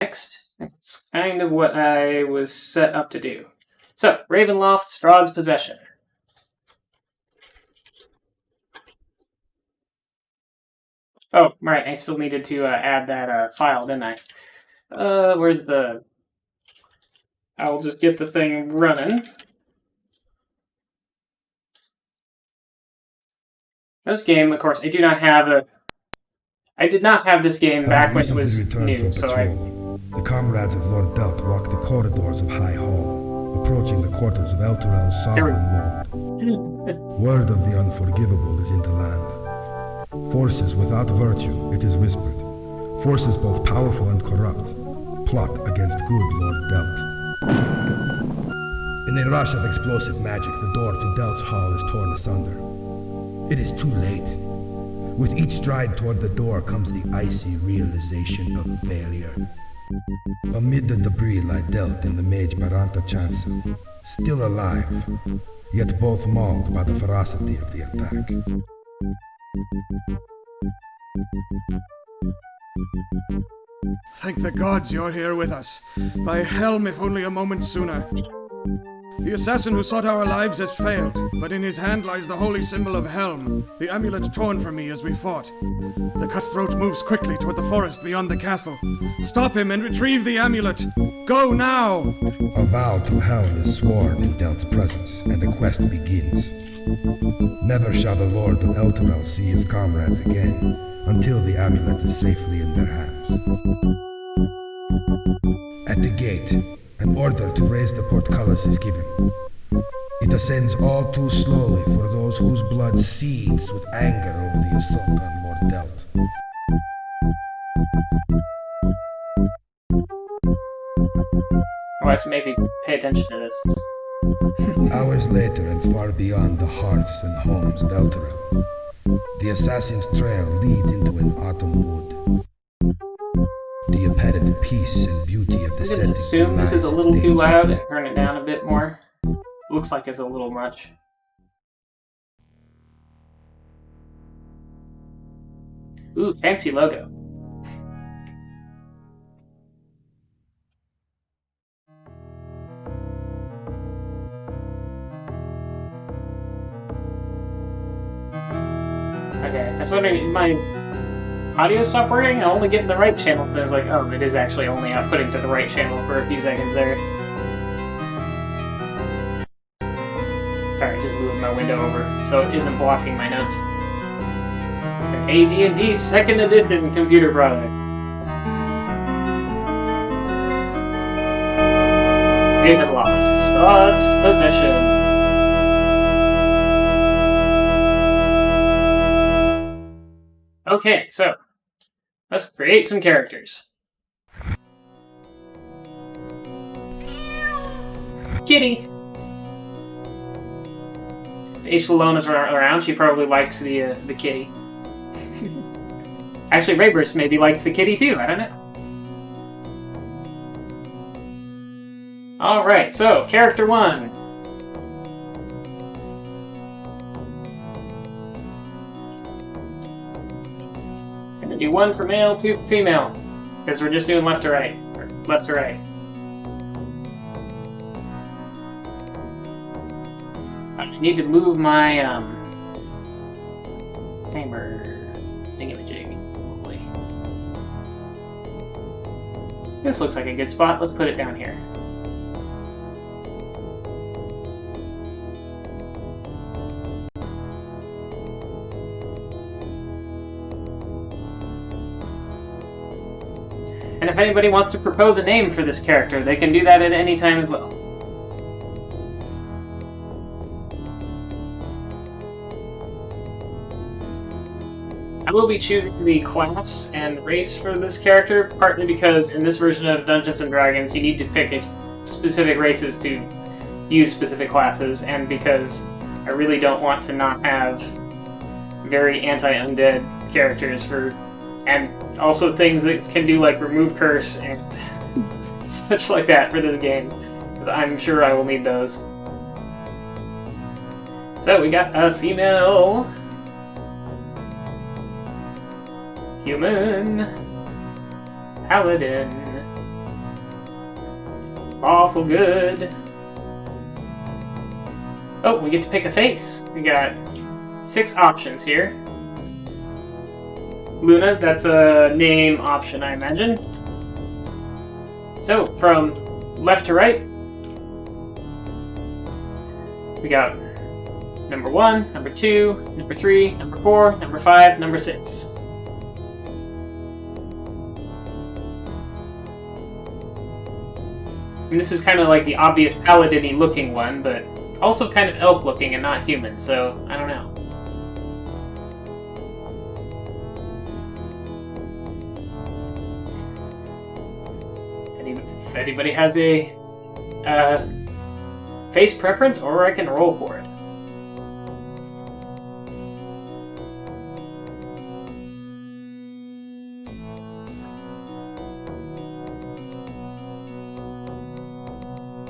next. That's kind of what I was set up to do. So, Ravenloft, Strahd's Possession. Oh, right, I still needed to add that file, didn't I? Where's the... I'll just get the thing running. This game, of course, I do not have a... I did not have this game back when it was new, so The comrades of Lord Delt walk the corridors of High Hall, approaching the quarters of Elturel's sovereign lord. Word of the unforgivable is in the land. Forces without virtue, it is whispered. Forces both powerful and corrupt plot against good Lord Delt. In a rush of explosive magic, the door to Delt's hall is torn asunder. It is too late. With each stride toward the door comes the icy realization of failure. Amid the debris lie Delt and the mage Baranta Chancel, still alive, yet both mauled by the ferocity of the attack. Thank the gods you're here with us. By Helm, if only a moment sooner. The assassin who sought our lives has failed, but in his hand lies the holy symbol of Helm, the amulet torn from me as we fought. The cutthroat moves quickly toward the forest beyond the castle. Stop him and retrieve the amulet! Go now! A vow to Helm is sworn in Delt's presence, and the quest begins. Never shall the Lord of Elturel see his comrades again, until the amulet is safely in their hands. At the gate, an order to raise the portcullis is given. It ascends all too slowly for those whose blood seethes with anger over the assault on Lord Delt. Oh, I should maybe pay attention to this. Hours later and far beyond the hearths and homes of Elturel, the assassin's trail leads into an autumn wood. The apparent peace and beauty of the I'm going to assume this is a little too loud and turn it down a bit more. Looks like it's a little much. Ooh, fancy logo. Okay, I was wondering, my audio stopped working? I only get the right channel. But I was like, oh, it is actually only outputting to the right channel for a few seconds there. Sorry, just moved my window over so it isn't blocking my notes. An AD&D 2nd edition computer product. Ravenloft, Strahd's Possession. Okay, so let's create some characters. Kitty. If Aish around, she probably likes the kitty. Actually, Rayburst maybe likes the kitty too. I don't know. All right, so character 1. Gonna do 1 for male, 2 for female, because we're just doing left to right, or left to right. I need to move my timer thingamajig. Probably. This looks like a good spot. Let's put it down here. And if anybody wants to propose a name for this character, they can do that at any time as well. I will be choosing the class and race for this character, partly because in this version of Dungeons & Dragons you need to pick specific races to use specific classes, and because I really don't want to not have very anti-undead characters and also things that can do like remove curse and such like that for this game. I'm sure I will need those. So we got a female human paladin. Awful good. Oh, we get to pick a face. We got 6 options here. Luna, that's a name option, I imagine. So, from left to right, we got number 1, number 2, number 3, number 4, number 5, number 6. And this is kind of like the obvious paladin-y looking one, but also kind of elf looking and not human, so I don't know. If anybody has a face preference, or I can roll for it.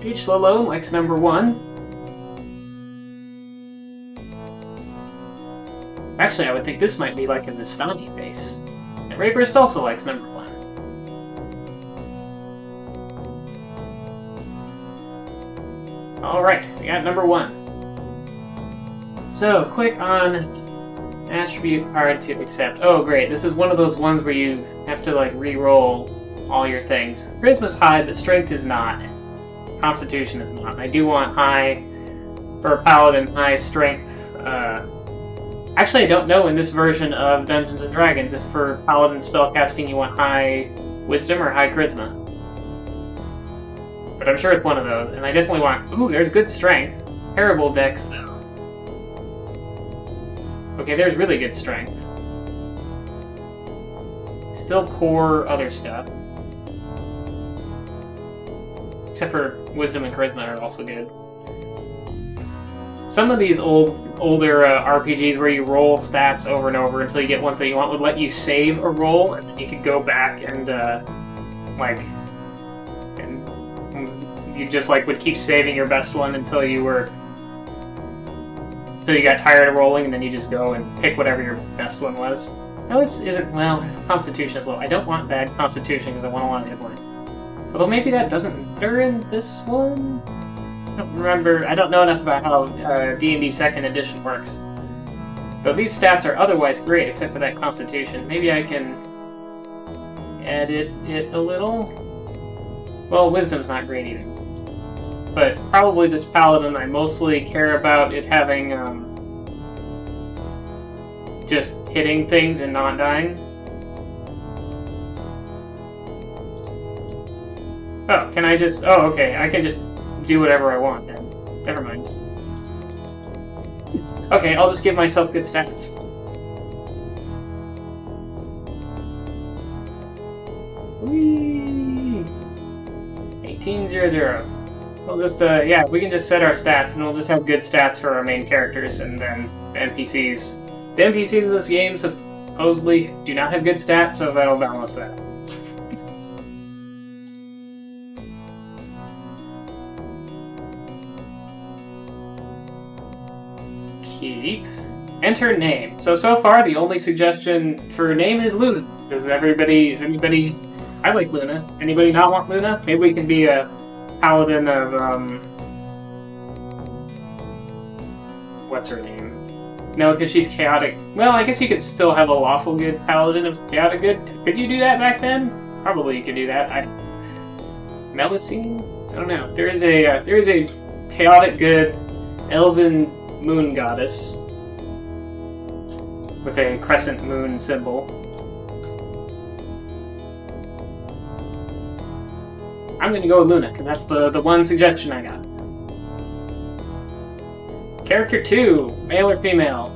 H. Lolo likes number 1. Actually, I would think this might be like a Vistani face. And Rayburst also likes number 1. Alright, we got number 1. So, click on attribute card to accept. Oh great, this is one of those ones where you have to like re-roll all your things. Charisma's high, but strength is not. Constitution is not. I do want high for a paladin, high strength. Actually, I don't know in this version of Dungeons & Dragons if for paladin spellcasting you want high wisdom or high charisma. But I'm sure it's one of those, and I definitely want... Ooh, there's good strength. Terrible dex, though. Okay, there's really good strength. Still poor other stuff. Except for wisdom and charisma are also good. Some of these older RPGs where you roll stats over and over until you get ones that you want would let you save a roll, and then you could go back and you just like would keep saving your best one until you got tired of rolling, and then you just go and pick whatever your best one was. No, this isn't. Well, Constitution is low. I don't want bad Constitution because I want a lot of hit points. Although maybe that doesn't matter in this one? I don't remember. I don't know enough about how D&D 2nd edition works. Though these stats are otherwise great, except for that Constitution. Maybe I can edit it a little? Well, Wisdom's not great either. But probably this Paladin, I mostly care about it having, just hitting things and not dying. Oh, can I just... Oh, okay, I can just do whatever I want then. Never mind. Okay, I'll just give myself good stats. Whee! 1800. We'll just, yeah, we can just set our stats, and we'll just have good stats for our main characters, and then the NPCs. The NPCs in this game supposedly do not have good stats, so that'll balance that. Keep. Enter name. So far, the only suggestion for name is Luna. Is anybody... I like Luna. Anybody not want Luna? Maybe we can be a paladin of, what's her name? No, because she's chaotic. Well, I guess you could still have a lawful good paladin of chaotic good. Could you do that back then? Probably you could do that. Melusine? I don't know. There is a chaotic good elven moon goddess with a crescent moon symbol. I'm gonna go with Luna, because that's the one suggestion I got. Character 2, male or female?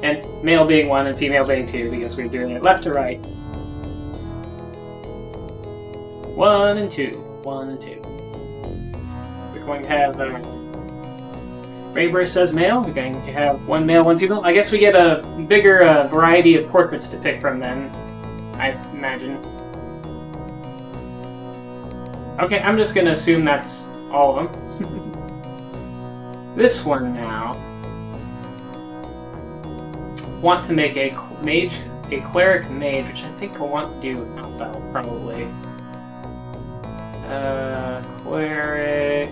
And male being 1 and female being 2, because we're doing it left to right. 1 and 2. 1 and 2. We're going to have... Rayburst says male. We're going to have 1 male, 1 female. I guess we get a bigger variety of portraits to pick from then, I imagine. Okay, I'm just going to assume that's all of them. This one now. Want to make a mage a cleric mage, which I think I want to do Alpha, probably. Cleric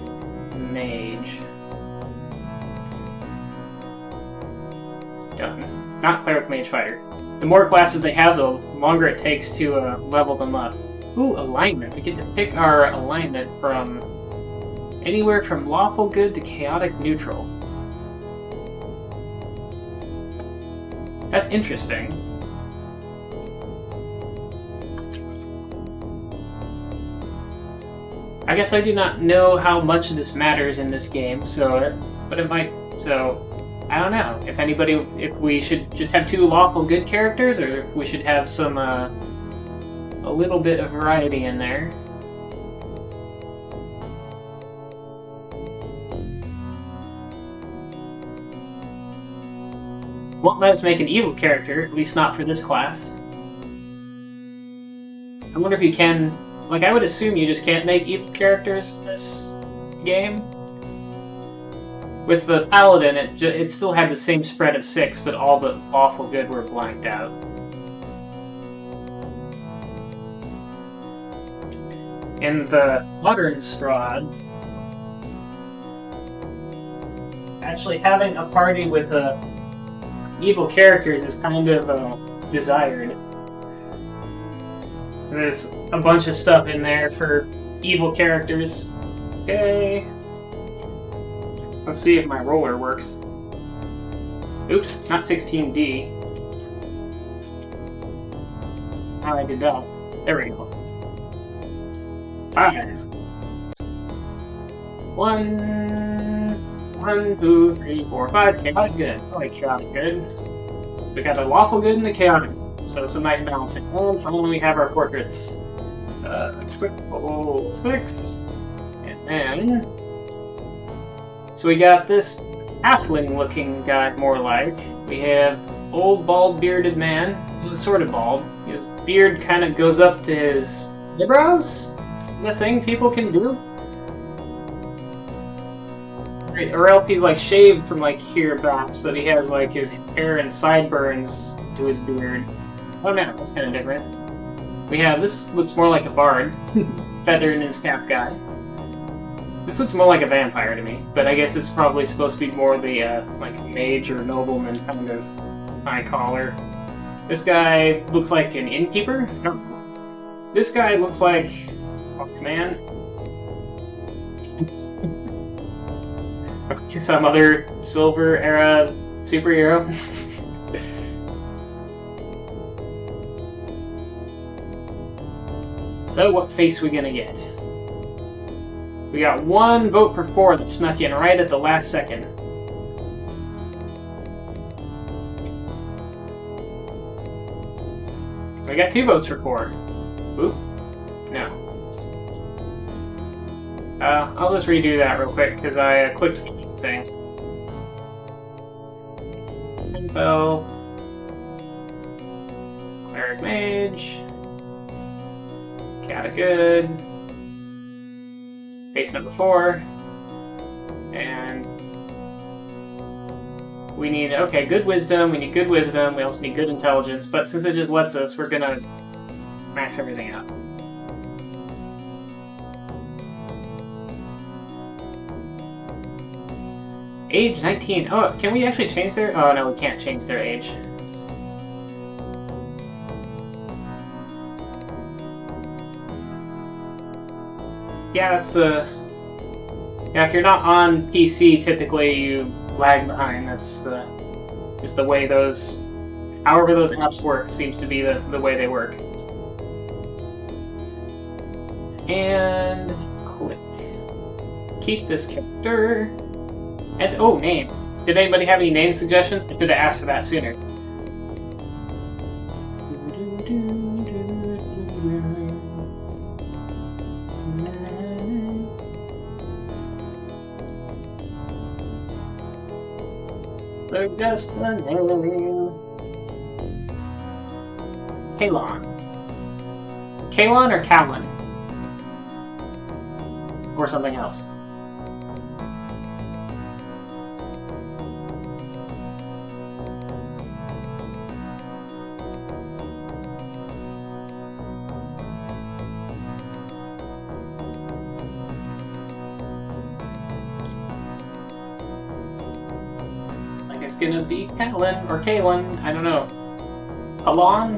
mage. Done. Not cleric mage fighter. The more classes they have, the longer it takes to level them up. Ooh, alignment. We get to pick our alignment from anywhere from lawful good to chaotic neutral. That's interesting. I guess I do not know how much this matters in this game, but it might, so I don't know. If we should just have 2 lawful good characters, or if we should have some, a little bit of variety in there. Won't let us make an evil character, at least not for this class. I wonder if you can... Like, I would assume you just can't make evil characters in this game. With the Paladin, it still had the same spread of 6, but all but lawful good were blanked out. In the modern Strahd, actually having a party with evil characters is kind of desired. There's a bunch of stuff in there for evil characters. Okay. Let's see if my roller works. Oops, not 16D. How I did that. There we go. 5. 1, 2, 3, 4, 5. Chaotic good. I like chaotic good. We got a lawful good and a chaotic. So some nice balancing. And finally we have our portraits. Quick 6. And then... So we got this halfling looking guy, more like. We have old bald bearded man. He's sort of bald. His beard kind of goes up to his eyebrows. Is that a thing people can do? Or else he's like shaved from like here back so that he has like his hair and sideburns to his beard. Oh no, that's kind of different. We have, this looks more like a bard. Feather in his cap guy. This looks more like a vampire to me, but I guess it's probably supposed to be more the, like, mage or nobleman kind of eye collar. This guy looks like an innkeeper? No. This guy looks like... Oh, man. Some other Silver era superhero. So, what face we gonna get? We got 1 vote for 4 that snuck in right at the last second. We got 2 votes for 4. Oop. No. I'll just redo that real quick because I clicked the thing. Info. Cleric Mage. Cat of Good. Face number 4. And we need, okay, good wisdom. We need good wisdom. We also need good intelligence. But since it just lets us, we're gonna max everything out. Age 19. Oh, can we actually change their... Oh, no, we can't change their age. Yeah, that's the... Yeah, if you're not on PC, typically you lag behind. That's the... just the way those... However those apps work seems to be the way they work. And... click. Keep this character. And, oh, name. Did anybody have any name suggestions? I could have asked for that sooner. So just the name. Kalon. Kalon or Callan? Or something else? gonna be Kalin, or Kalin, I don't know. Kalon?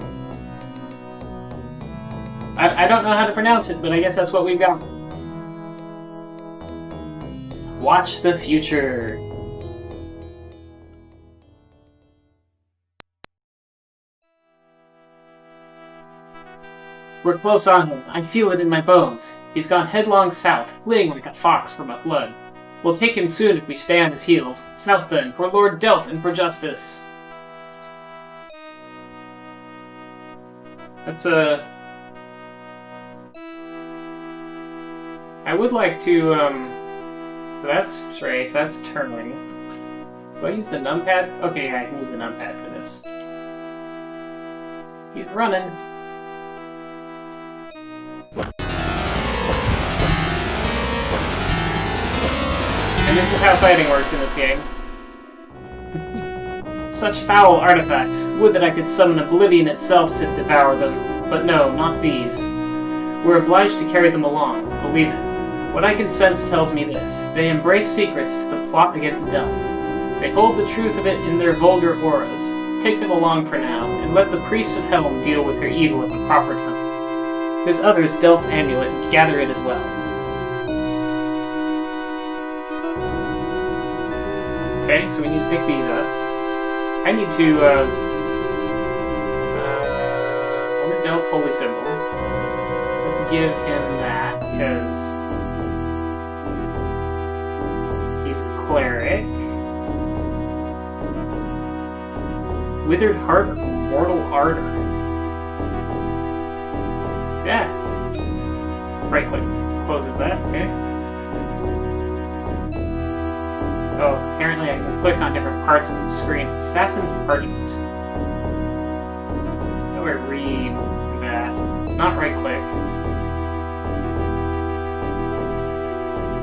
I don't know how to pronounce it, but I guess that's what we've got. Watch the future. We're close on him. I feel it in my bones. He's gone headlong south, fleeing like a fox from a flood. We'll take him soon if we stay on his heels. South then, for Lord Delt and for justice. That's I would like to, that's strafe, that's turning. Do I use the numpad? Okay, yeah, I can use the numpad for this. He's running. And this is how fighting works in this game. Such foul artifacts. Would that I could summon oblivion itself to devour them. But no, not these. We're obliged to carry them along, believe it. What I can sense tells me this. They embrace secrets to the plot against Delt. They hold the truth of it in their vulgar auras. Take them along for now, and let the priests of Helm deal with their evil at the proper time. There's others Delt's amulet, gather it as well. Okay, so we need to pick these up. I need to, what is Delt's holy symbol? Let's give him that, because he's the cleric. Withered Heart of Mortal Ardor. Yeah. Right click closes that, okay. Oh, apparently I can click on different parts of the screen. Assassin's Parchment. How do I read that? It's not right click.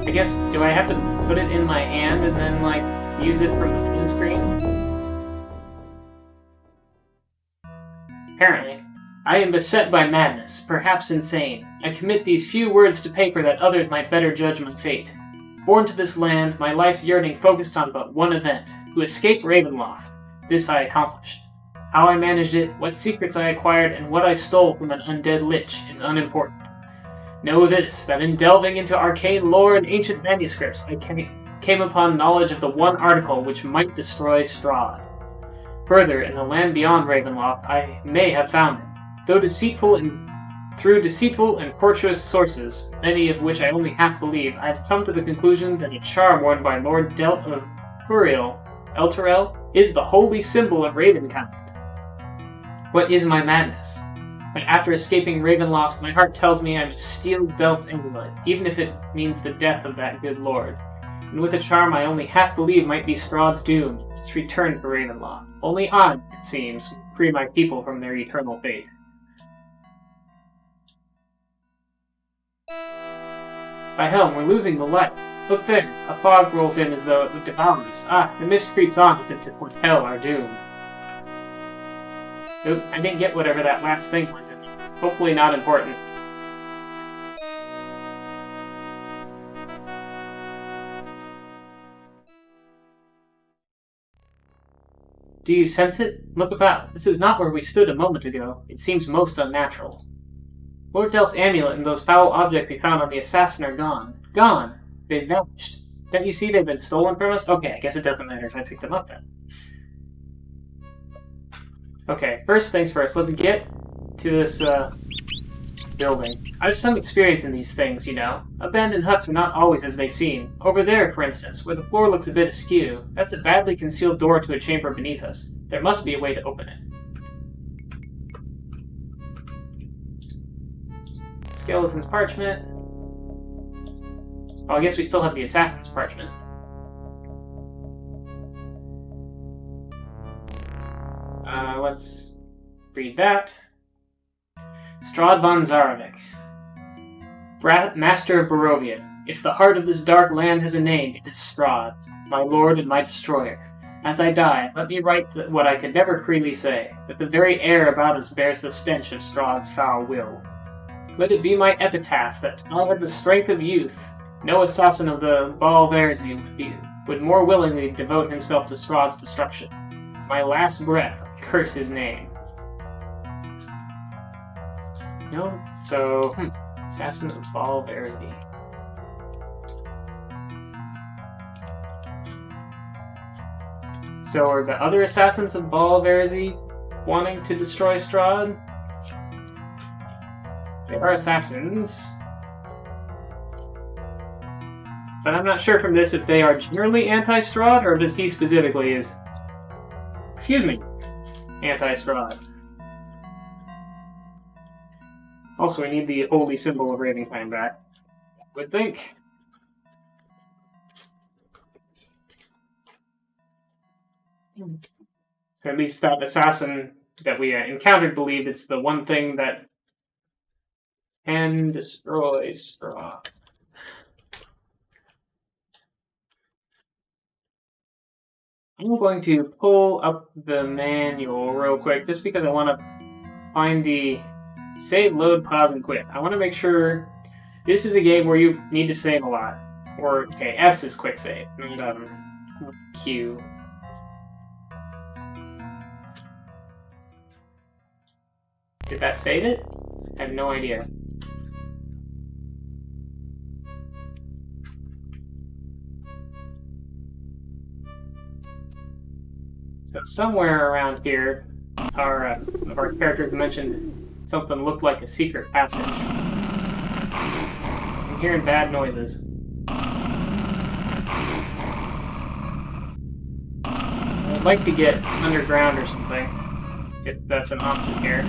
I guess, do I have to put it in my hand and then, like, use it from the thin screen? Apparently. I am beset by madness, perhaps insane. I commit these few words to paper that others might better judge my fate. Born to this land, my life's yearning focused on but one event, to escape Ravenloft. This I accomplished. How I managed it, what secrets I acquired, and what I stole from an undead lich is unimportant. Know this, that in delving into arcane lore and ancient manuscripts, I came upon knowledge of the one article which might destroy Strahd. Further, in the land beyond Ravenloft, I may have found it, though through deceitful and tortuous sources, many of which I only half believe, I have come to the conclusion that a charm worn by Lord Delt of Elturel, is the holy symbol of Ravenkind. What is my madness? But after escaping Ravenloft, my heart tells me I must steal Delt's amulet, even if it means the death of that good lord. And with a charm I only half believe might be Strahd's doom, its return to Ravenloft. Only I, it seems, will free my people from their eternal fate. By Helm, we're losing the light. Look there, a fog rolls in as though it would devour us. Ah, the mist creeps on as if to foretell our doom. Oop, I didn't get whatever that last thing was in there. Hopefully not important. Do you sense it? Look about. This is not where we stood a moment ago. It seems most unnatural. Lord Delt's amulet and those foul objects we found on the assassin are gone. Gone! They've vanished. Don't you see they've been stolen from us? Okay, I guess it doesn't matter if I pick them up then. Okay, first things first, let's get to this, building. I have some experience in these things, you know. Abandoned huts are not always as they seem. Over there, for instance, where the floor looks a bit askew, that's a badly concealed door to a chamber beneath us. There must be a way to open it. Skeleton's parchment. Oh, I guess we still have the assassin's parchment. Let's read that. Strahd von Zarovich. Master of Barovia. If the heart of this dark land has a name, it is Strahd, my lord and my destroyer. As I die, let me write what I could never freely say, that the very air about us bears the stench of Strahd's foul will. Let it be my epitaph that I had the strength of youth. No assassin of the Balverzi would more willingly devote himself to Strahd's destruction. My last breath, I curse his name. No, so, Assassin of Baal Verzi. So are the other Assassins of Baal Verzi wanting to destroy Strahd? They are assassins. But I'm not sure from this if they are generally anti-Strahd, or just he specifically is, anti-Strahd. Also, we need the holy symbol of Ravenkind back, I would think. So at least that assassin that we encountered believed it's the one thing that can destroy Strahd. I'm going to pull up the manual real quick just because I want to find the save, load, pause, and quit. I want to make sure this is a game where you need to save a lot. Or, okay, S is quick save, and Q. Did that save it? I have no idea. So somewhere around here, our characters mentioned something looked like a secret passage. I'm hearing bad noises. I'd like to get underground or something, if that's an option here.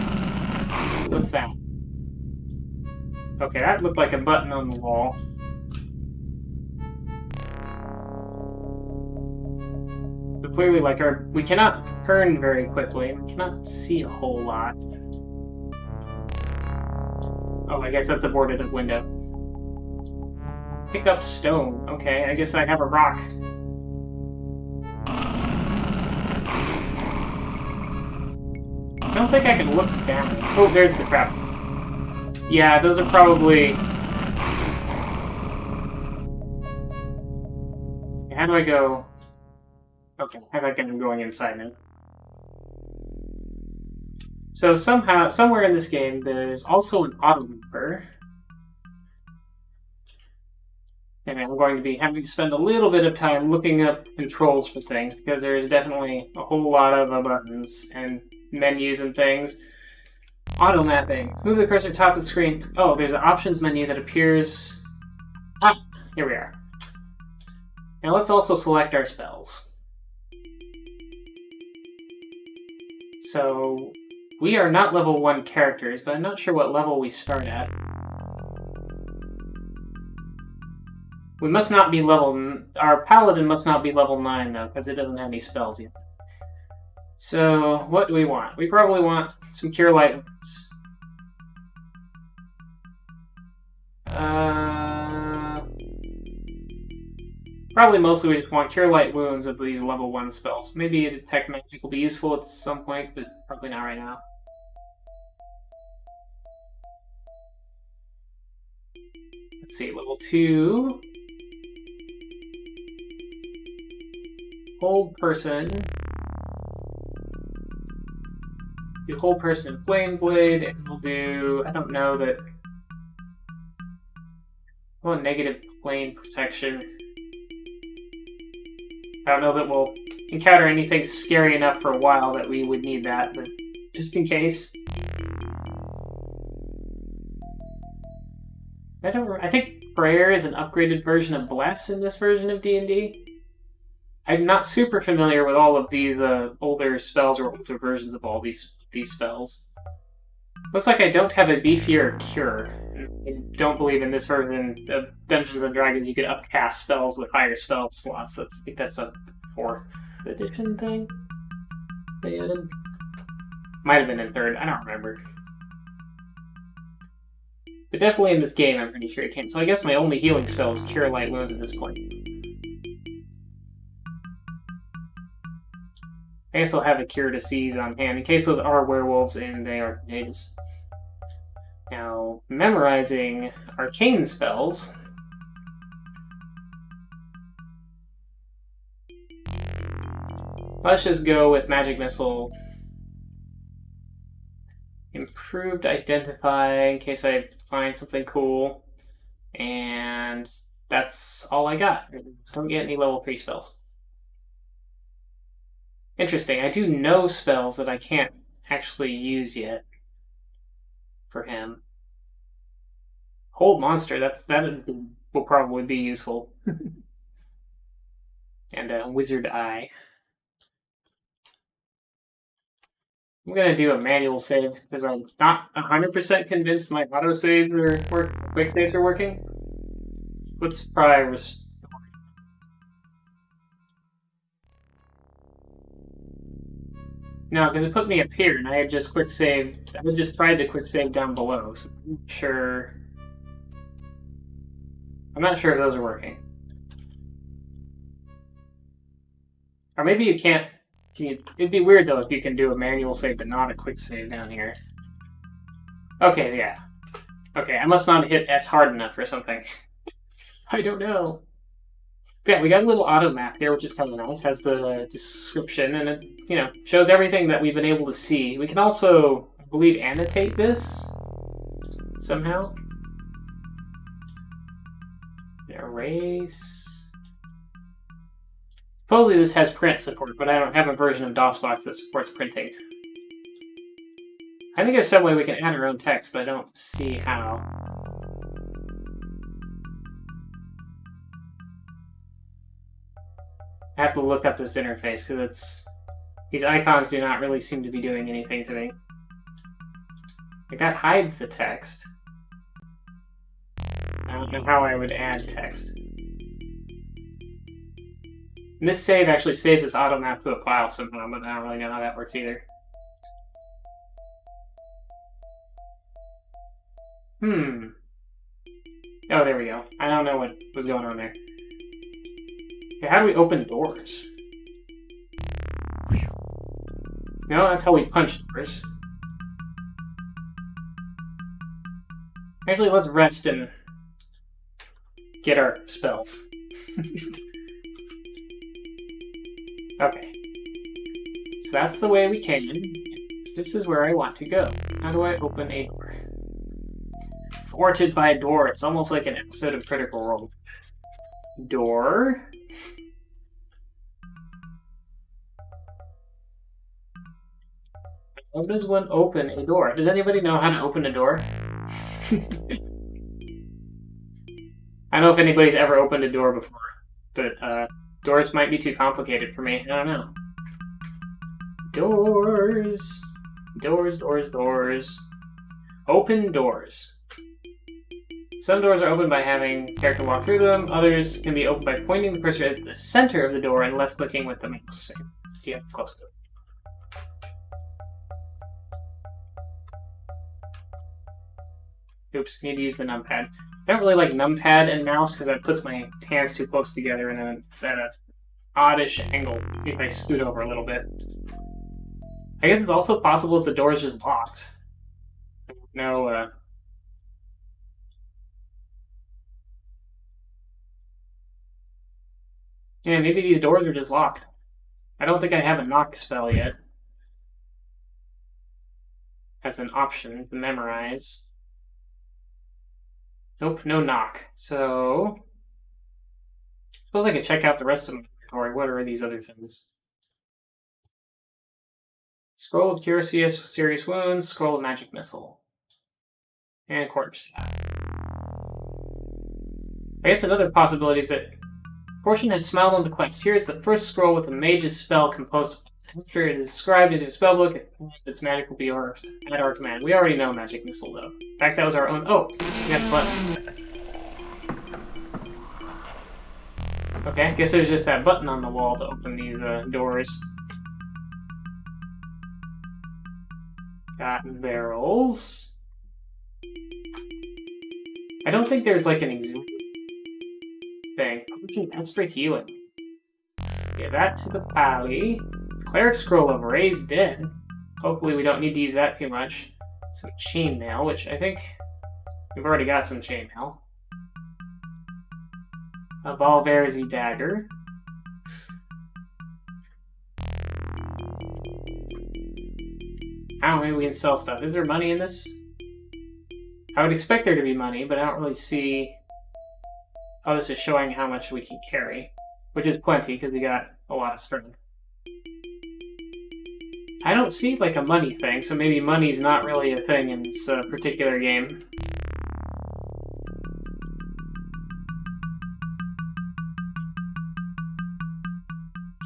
What's that? Okay, that looked like a button on the wall. But clearly, like, we cannot turn very quickly, and we cannot see a whole lot. Oh, I guess that's a boarded up window. Pick up stone. Okay, I guess I have a rock. I don't think I can look down. Oh, there's the crap. Yeah, those are probably... How do I go? Okay, I think I'm going inside now. So somewhere in this game, there's also an auto lever. And I'm going to be having to spend a little bit of time looking up controls for things, because there's definitely a whole lot of buttons and menus and things. Auto mapping. Move the cursor top of the screen. Oh, there's an options menu that appears... Ah, here we are. Now let's also select our spells. So, we are not level 1 characters, but I'm not sure what level we start at. We must not be level... Our paladin must not be level 9, though, because it doesn't have any spells yet. So, what do we want? We probably want some Cure Light Wounds. Probably mostly we just want Cure Light Wounds of these level 1 spells. Maybe a Detect Magic will be useful at some point, but probably not right now. Let's see, level 2. Hold Person. Do Hold Person in Flame Blade, and we'll do, I don't know that... Well, negative plane protection. I don't know that we'll encounter anything scary enough for a while that we would need that, but just in case. I think Prayer is an upgraded version of Bless in this version of D&D. I'm not super familiar with all of these older spells or older versions of all these spells. Looks like I don't have a beefier Cure. I don't believe in this version of Dungeons & Dragons you could upcast spells with higher spell slots. I think that's a 4th edition thing they added. Might have been in 3rd, I don't remember. But definitely in this game I'm pretty sure it can. So I guess my only healing spell is Cure Light Wounds at this point. I guess I'll have a Cure Disease on hand in case those are werewolves and they are contagious. Now, memorizing arcane spells. Let's just go with Magic Missile. Improved Identify in case I find something cool. And that's all I got. Don't get any level 3 spells. Interesting. I do know spells that I can't actually use yet for him. Hold Monster, that will probably be useful. And Wizard Eye. I'm gonna do a manual save because I'm not 100% convinced my auto saves quick saves are working. Let's try no, because it put me up here and I had just quick saved. I had just tried to quick save down below, so I'm not sure. I'm not sure if those are working. Or maybe you can't. It'd be weird though if you can do a manual save but not a quick save down here. Okay, yeah. Okay, I must not hit S hard enough or something. I don't know. But yeah, we got a little auto map here, which is kind of nice. Has the description and it, shows everything that we've been able to see. We can also, I believe, annotate this somehow. Erase. Supposedly this has print support, but I don't have a version of DOSBox that supports printing. I think there's some way we can add our own text, but I don't see how. I have to look up this interface because these icons do not really seem to be doing anything to me. Like that hides the text. I don't know how I would add text. And this save actually saves this auto map to a file somehow, but I don't really know how that works either. Oh, there we go. I don't know what was going on there. Okay, how do we open doors? No, that's how we punch doors. Actually, let's rest and get our spells. Okay. So that's the way we came. This is where I want to go. How do I open a door? Thwarted by a door. It's almost like an episode of Critical Role. Door. How does one open a door? Does anybody know how to open a door? I don't know if anybody's ever opened a door before, but doors might be too complicated for me. I don't know. Doors. Doors, doors, doors. Open doors. Some doors are opened by having the character walk through them. Others can be opened by pointing the cursor at the center of the door and left-clicking with the mouse. Yeah, close to it. Oops, need to use the numpad. I don't really like numpad and mouse because that puts my hands too close together in an oddish angle if I scoot over a little bit. I guess it's also possible if the door is just locked. No, yeah, maybe these doors are just locked. I don't think I have a knock spell yet. As an option to memorize. Nope, no knock. So, suppose I could check out the rest of my inventory. What are these other things? Scroll of Cure Serious Wounds, Scroll of Magic Missile. And Corpse. I guess another possibility is that Fortune has smiled on the quest. Here is the first scroll with the mage's spell composed. After it is described into a spellbook, its magic will be ours at our command. We already know Magic Missile, though. In fact, that was our own. Oh, we got the button. Okay, I guess there's just that button on the wall to open these doors. Got barrels. I don't think there's like an exact thing. Extra healing. Give that to the pally. Cleric Scroll of Raised Dead. Hopefully we don't need to use that too much. Some chainmail, which I think we've already got some chainmail. A Valverzi dagger. I don't know, maybe we can sell stuff. Is there money in this? I would expect there to be money, but I don't really see... Oh, this is showing how much we can carry, which is plenty because we got a lot of strength. I don't see like a money thing, so maybe money's not really a thing in this particular game.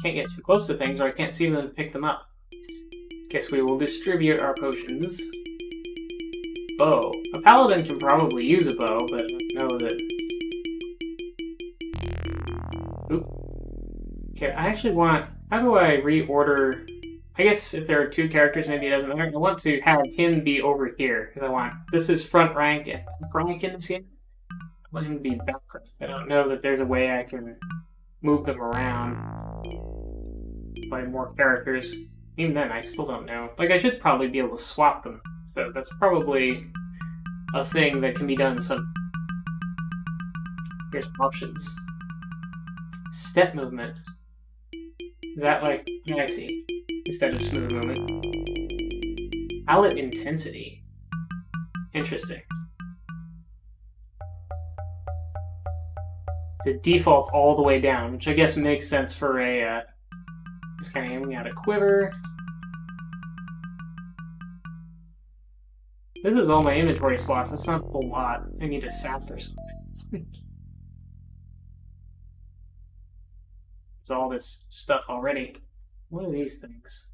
Can't get too close to things or I can't see them and pick them up. Guess we will distribute our potions. Bow. A paladin can probably use a bow, but I don't know that... Oop. Okay, I actually want... How do I reorder... I guess if there are two characters, maybe it doesn't matter. I want to have him be over here, because I want... This is front rank and back rank in this game. I want him to be back rank. I don't know that there's a way I can move them around by more characters. Even then, I still don't know. Like, I should probably be able to swap them. So that's probably a thing that can be done some... Here's options. Step movement. Is that like... Yeah, I see. Instead of smooth movement. Palette intensity. Interesting. The default's all the way down, which I guess makes sense for a... just kind of aiming out a quiver. This is all my inventory slots. That's not a whole lot. I need a saft or something. There's all this stuff already. What are these things?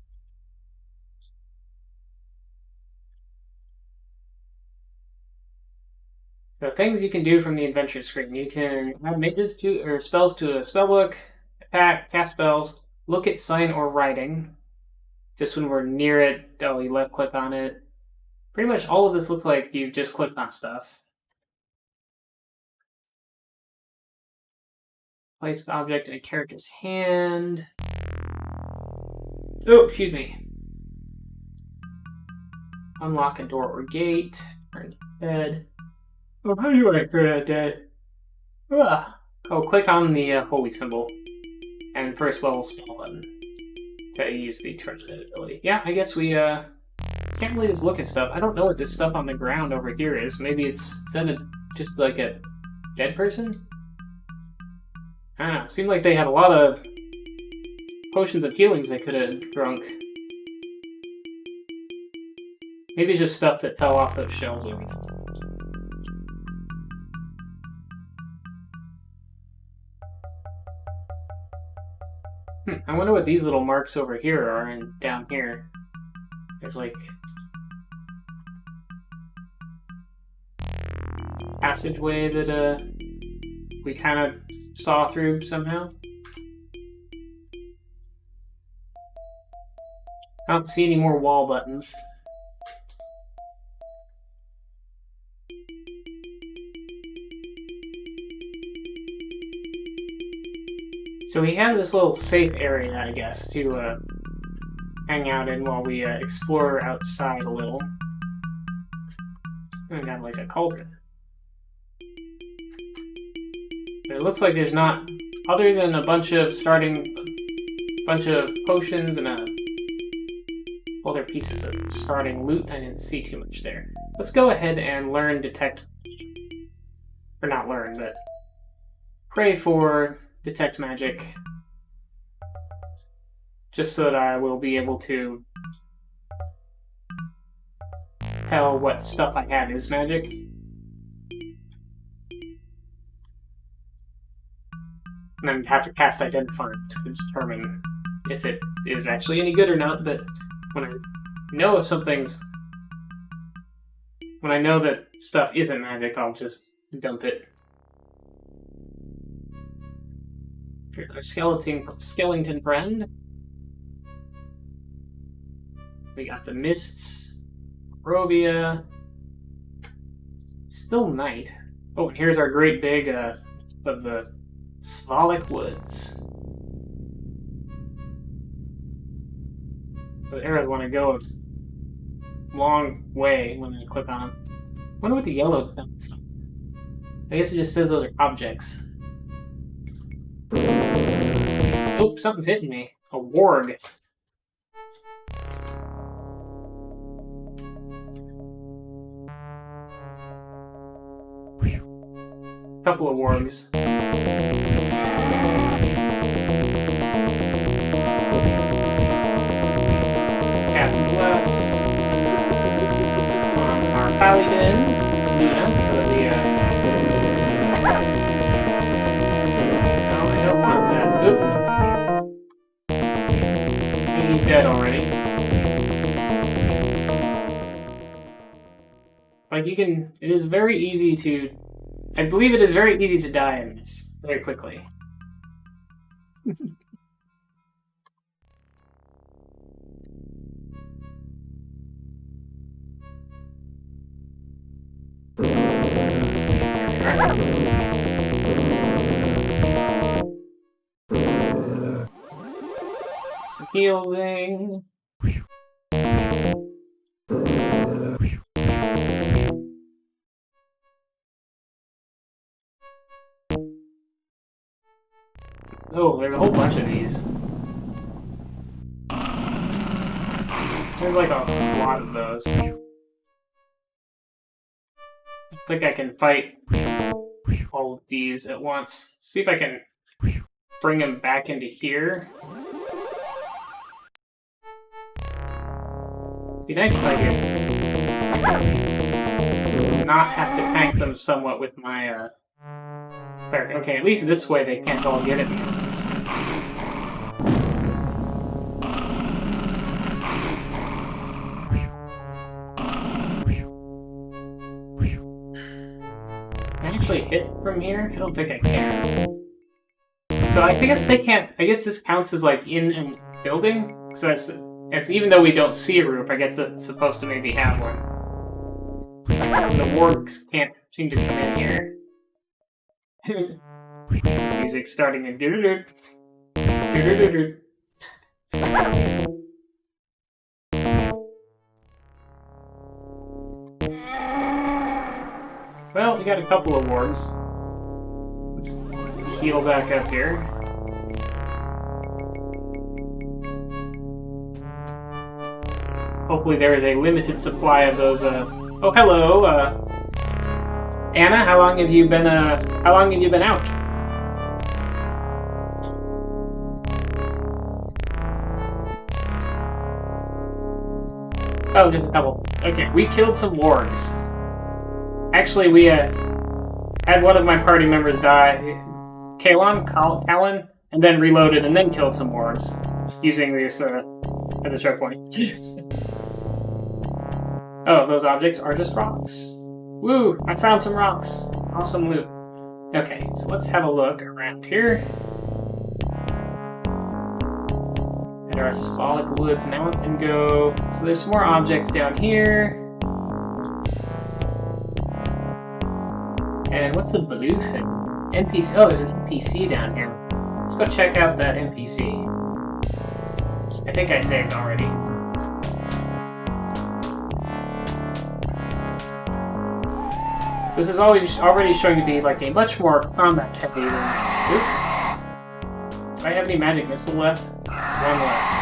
So things you can do from the adventure screen. You can add mages to or spells to a spellbook, attack, cast spells, look at sign or writing. Just when we're near it, you left click on it. Pretty much all of this looks like you've just clicked on stuff. Place the object in a character's hand. Oh, excuse me. Unlock a door or gate. Turn to bed. Oh, how do I turn to bed? Oh, click on the holy symbol and first level spell button to use the turn to bed ability. Yeah, I guess we can't really just look at stuff. I don't know what this stuff on the ground over here is. Maybe is that just like a dead person? I don't know. Seemed like they had a lot of potions of healings they could have drunk. Maybe it's just stuff that fell off those shelves over there. I wonder what these little marks over here are and down here. There's like passageway that we kind of saw through somehow. I don't see any more wall buttons. So we have this little safe area, I guess, to hang out in while we explore outside a little. And we got like a cauldron. But it looks like there's not, other than a bunch of potions and other pieces of starting loot, I didn't see too much there. Let's go ahead and learn detect, or not learn, but pray for detect magic, just so that I will be able to tell what stuff I have is magic. And then have to cast Identify to determine if it is actually any good or not, but when I know if something's... When I know that stuff isn't magic, I'll just dump it. Here's our skeleton friend. We got the mists, Rovia. Still night. Oh, and here's our great big of the Svalik Woods. The arrows want to go a long way when I click on them. I wonder what the yellow does. I guess it just says those are objects. Oh, something's hitting me. A warg. couple of wargs. Cast Bless on our Paladin, Luna, so that we, no, I don't want that. Oop. And he's dead already. Like, you can, it is very easy to, I believe it is very easy to die in this, very quickly. Some healing. Oh, there's a whole bunch of these. There's like a lot of those. I think I can fight all of these at once. See if I can bring them back into here. Be nice if I could not have to tank them somewhat with my okay, at least this way they can't all get at me at once. Can I actually hit from here? I don't think I can. So I guess they can't. I guess this counts as like in a building. So it's even though we don't see a roof, I guess it's supposed to maybe have one. The wargs can't seem to come in here. Music starting in doo-doo-doo. Doo-doo-doo-doo. Well, we got a couple of wargs. Let's heal back up here. Hopefully there is a limited supply of those, oh, hello, Anna, how long have you been out? Oh, just a couple. Okay, we killed some wargs. Actually, we, had one of my party members die, Callan, and then reloaded and then killed some wargs, using this, as a checkpoint. Oh, those objects are just rocks. Woo! I found some rocks. Awesome loot. Okay, so let's have a look around here. At our Spholic Woods Mountain go. So there's some more objects down here. And what's the blue thing? NPC. Oh, there's an NPC down here. Let's go check out that NPC. I think I saved already. So this is already showing to be like a much more combat heavy than. Oop. Do I have any magic missile left? One left.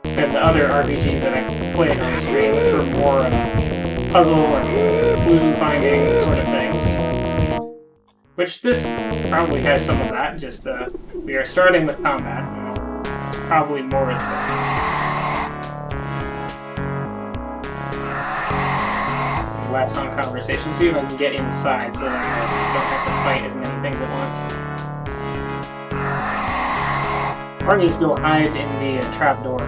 Than the other RPGs that I played on screen, which were more puzzle and clue finding sort of things. Which this probably has some of that, just we are starting with combat. It's probably more its focus. Last on conversation, see if I can get inside so that I don't have to fight as many things at once. Or just go hide in the trapdoor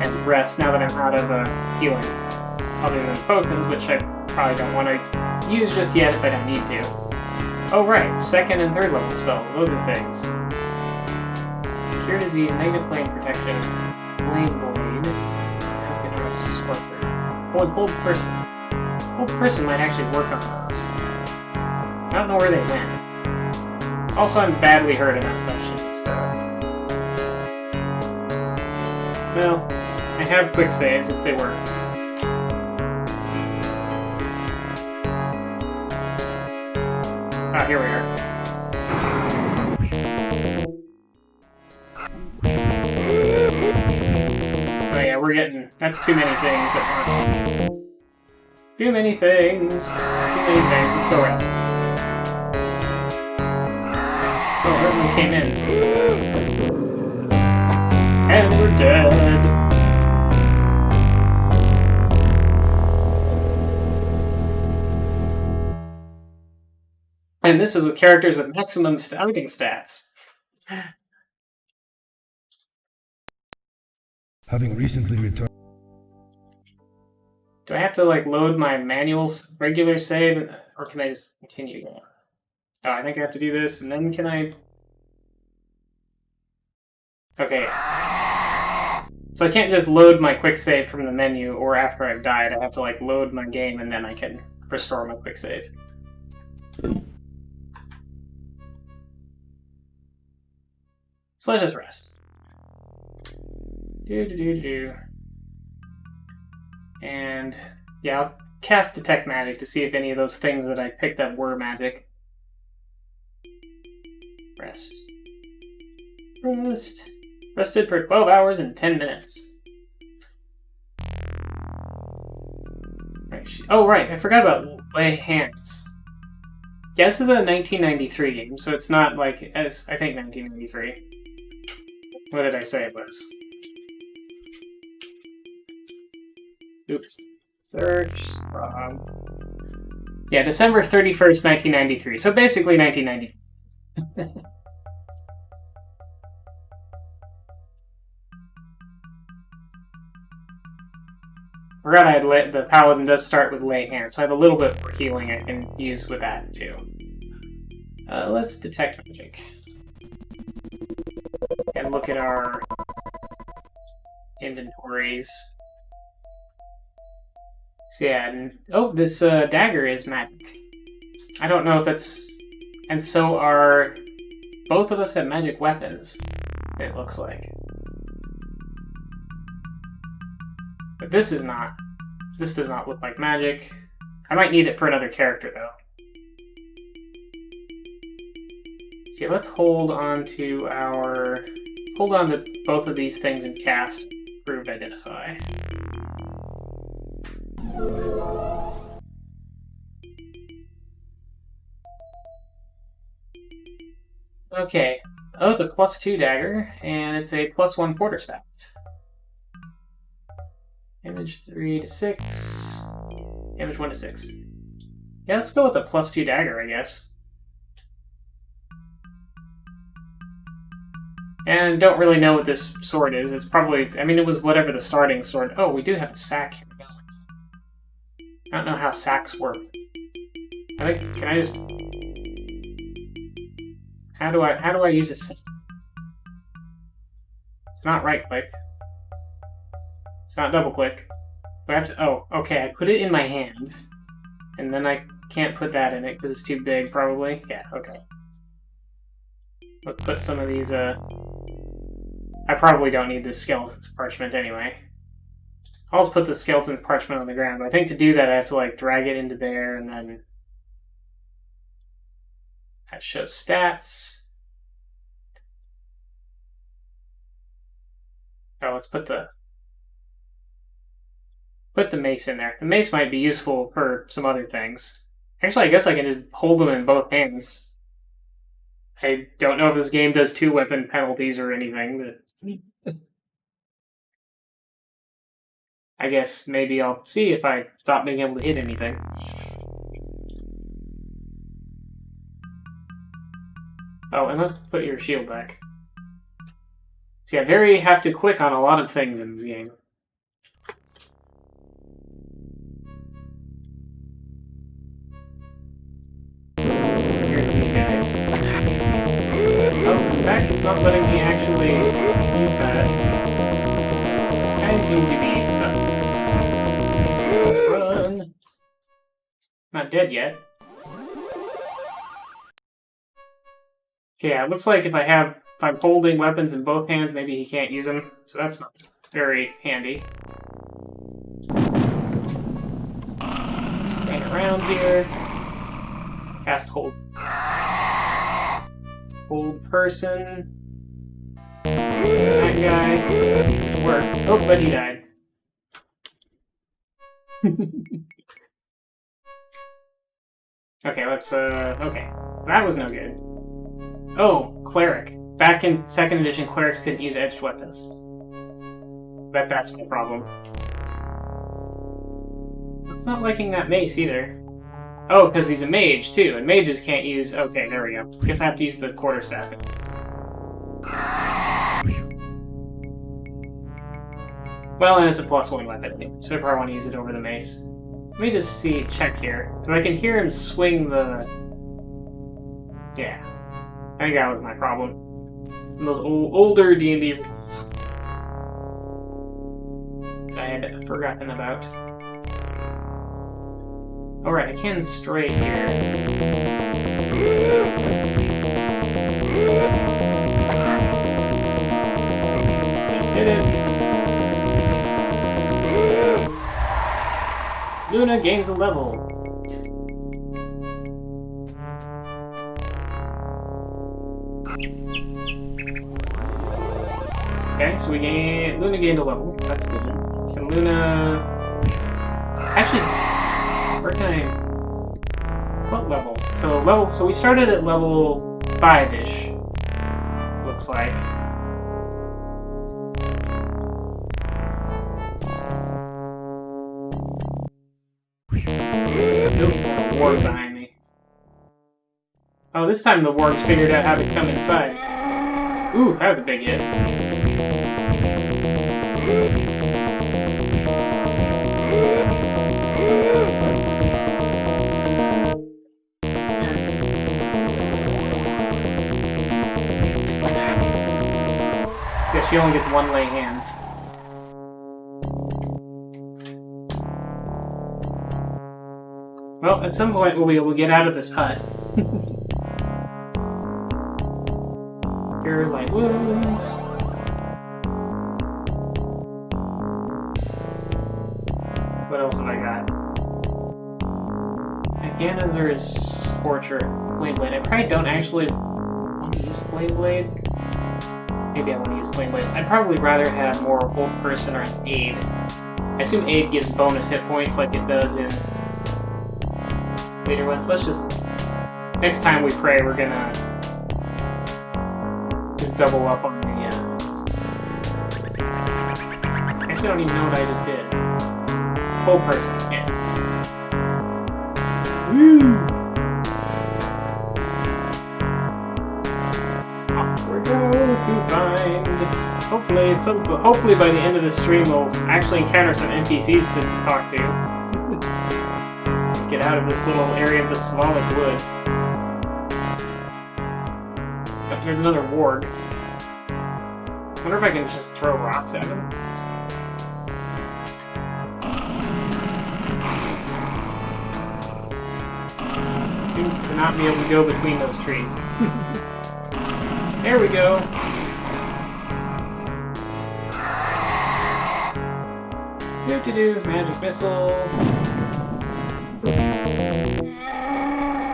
and rest now that I'm out of healing. Other than potions, which I probably don't want to use just yet if I don't need to. Oh right, second and third level spells, those are things. Cure disease, negative flame protection, flame blade, Sparker. Oh, and hold person. Hold person might actually work on those. I don't know where they went. Also, I'm badly hurt in that question and stuff. Well, I have quick saves if they work. Ah, here we are. we're getting... That's too many things at once. Too many things. Too many things. Let's go rest. Oh, everyone came in. And we're dead. And this is with characters with maximum scouting stats. Having recently returned. Do I have to like load my manual regular save, or can I just continue going? Oh, I think I have to do this, and then can I? Okay. So I can't just load my quick save from the menu, or after I've died, I have to like load my game, and then I can restore my quick save. So let's just rest. And yeah, I'll cast Detect Magic to see if any of those things that I picked up were magic. Rest. Rest. Rested for 12 hours and 10 minutes. Oh right, I forgot about Lay Hands. Yeah, this is a 1993 game, so it's not like, as I think 1993. What did I say it was? Oops. Search. Yeah, December 31st, 1993. So basically 1990. Forgot I had the Paladin does start with Lay Hands, so I have a little bit more healing I can use with that too. Let's Detect Magic. And look at our inventories. So yeah, and oh, this dagger is magic. I don't know if that's... And so are... Both of us have magic weapons, it looks like. But this is not. This does not look like magic. I might need it for another character, though. So yeah, let's hold on to our... Hold on to both of these things and cast Improved Identify. Okay. Oh, it's a +2 dagger, and it's a +1 quarterstaff. Damage 3 to 6. Damage 1 to 6. Yeah, let's go with a +2 dagger, I guess. And don't really know what this sword is. It's probably, I mean, it was whatever the starting sword. Oh, we do have a sack here. I don't know how sacks work. I think, can I just... How do I use a sack? It's not right click. It's not double click. Do I have to, oh, okay, I put it in my hand. And then I can't put that in it because it's too big, probably. Yeah, okay. Let's put some of these, I probably don't need this skeleton's parchment anyway. I'll put the skeleton's parchment on the ground. I think to do that I have to like drag it into there and then that shows stats. Oh, let's put the mace in there. The mace might be useful for some other things. Actually, I guess I can just hold them in both hands. I don't know if this game does 2 weapon penalties or anything, but I guess maybe I'll see if I stop being able to hit anything. Oh, and let's put your shield back. So yeah, have to click on a lot of things in this game. Here's these guys. Oh, the fact it's not letting me actually use that. I seem to be stuck. Let's run. Not dead yet. Okay, yeah, it looks like if I'm holding weapons in both hands, maybe he can't use them, so that's not very handy. Stand around here. Cast hold. Hold person. That guy. Work. Oh, but he died. Okay, let's, okay. That was no good. Oh, Cleric. Back in 2nd edition, Clerics couldn't use edged weapons. Bet that's my problem. It's not liking that mace either. Oh, because he's a mage, too, and mages can't use... Okay, there we go. Guess I have to use the quarterstaff. Well, and it's a +1 weapon, so I probably want to use it over the mace. Let me just check here. If I can hear him swing the... Yeah. I think that was my problem. Those older D&D rules I had forgotten about. Alright, I can stray here. Just hit it. Luna gains a level. Okay, so Luna gained a level. That's good. Can Luna... Actually, where can I... What level? So we started at level 5-ish. Looks like. Nope, a warg behind me. Oh, this time the wargs figured out how to come inside. Ooh, that was a big hit. Yes. Guess you only get one lay hands. Well, at some point we'll be able to get out of this hut. Cure light wounds. What else have I got? Again, there's Scorcher, Flame Blade. I probably don't actually want to use Flame Blade. Maybe I want to use Flame Blade. I'd probably rather have more Hold Person or an Aid. I assume Aid gives bonus hit points like it does in later ones. Let's just... Next time we pray, we're gonna just double up on the... Actually, I don't even know what I just did. Hold Person, yeah. Woo! Off we go to find... Hopefully by the end of the stream we'll actually encounter some NPCs to talk to. Get out of this little area of the Slavonic woods. Oh, here's another warg. I wonder if I can just throw rocks at him. To not be able to go between those trees. There we go. Do magic missile.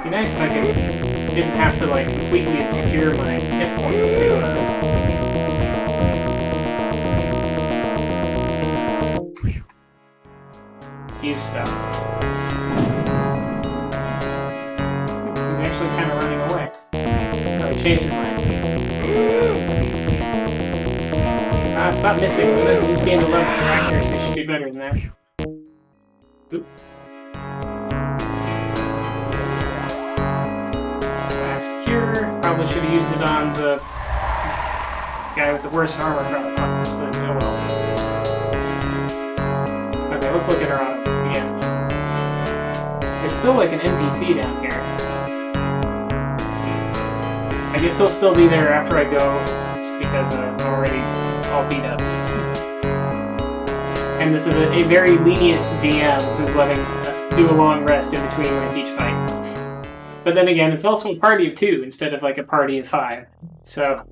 Be nice if I didn't have to like completely obscure my hit points to use stuff. He's actually kind of running away. Oh, he changed his mind. Stop missing. You just gained a level. Your accuracy should be better than that. Oop. Last cure. Probably should have used it on the guy with the worst armor class, but oh well. Okay, let's look at her on again. There's still like an NPC down here. I guess he'll still be there after I go, just because I'm already all beat up. And this is a very lenient DM who's letting us do a long rest in between like each fight. But then again, it's also a party of 2 instead of like a party of 5. So...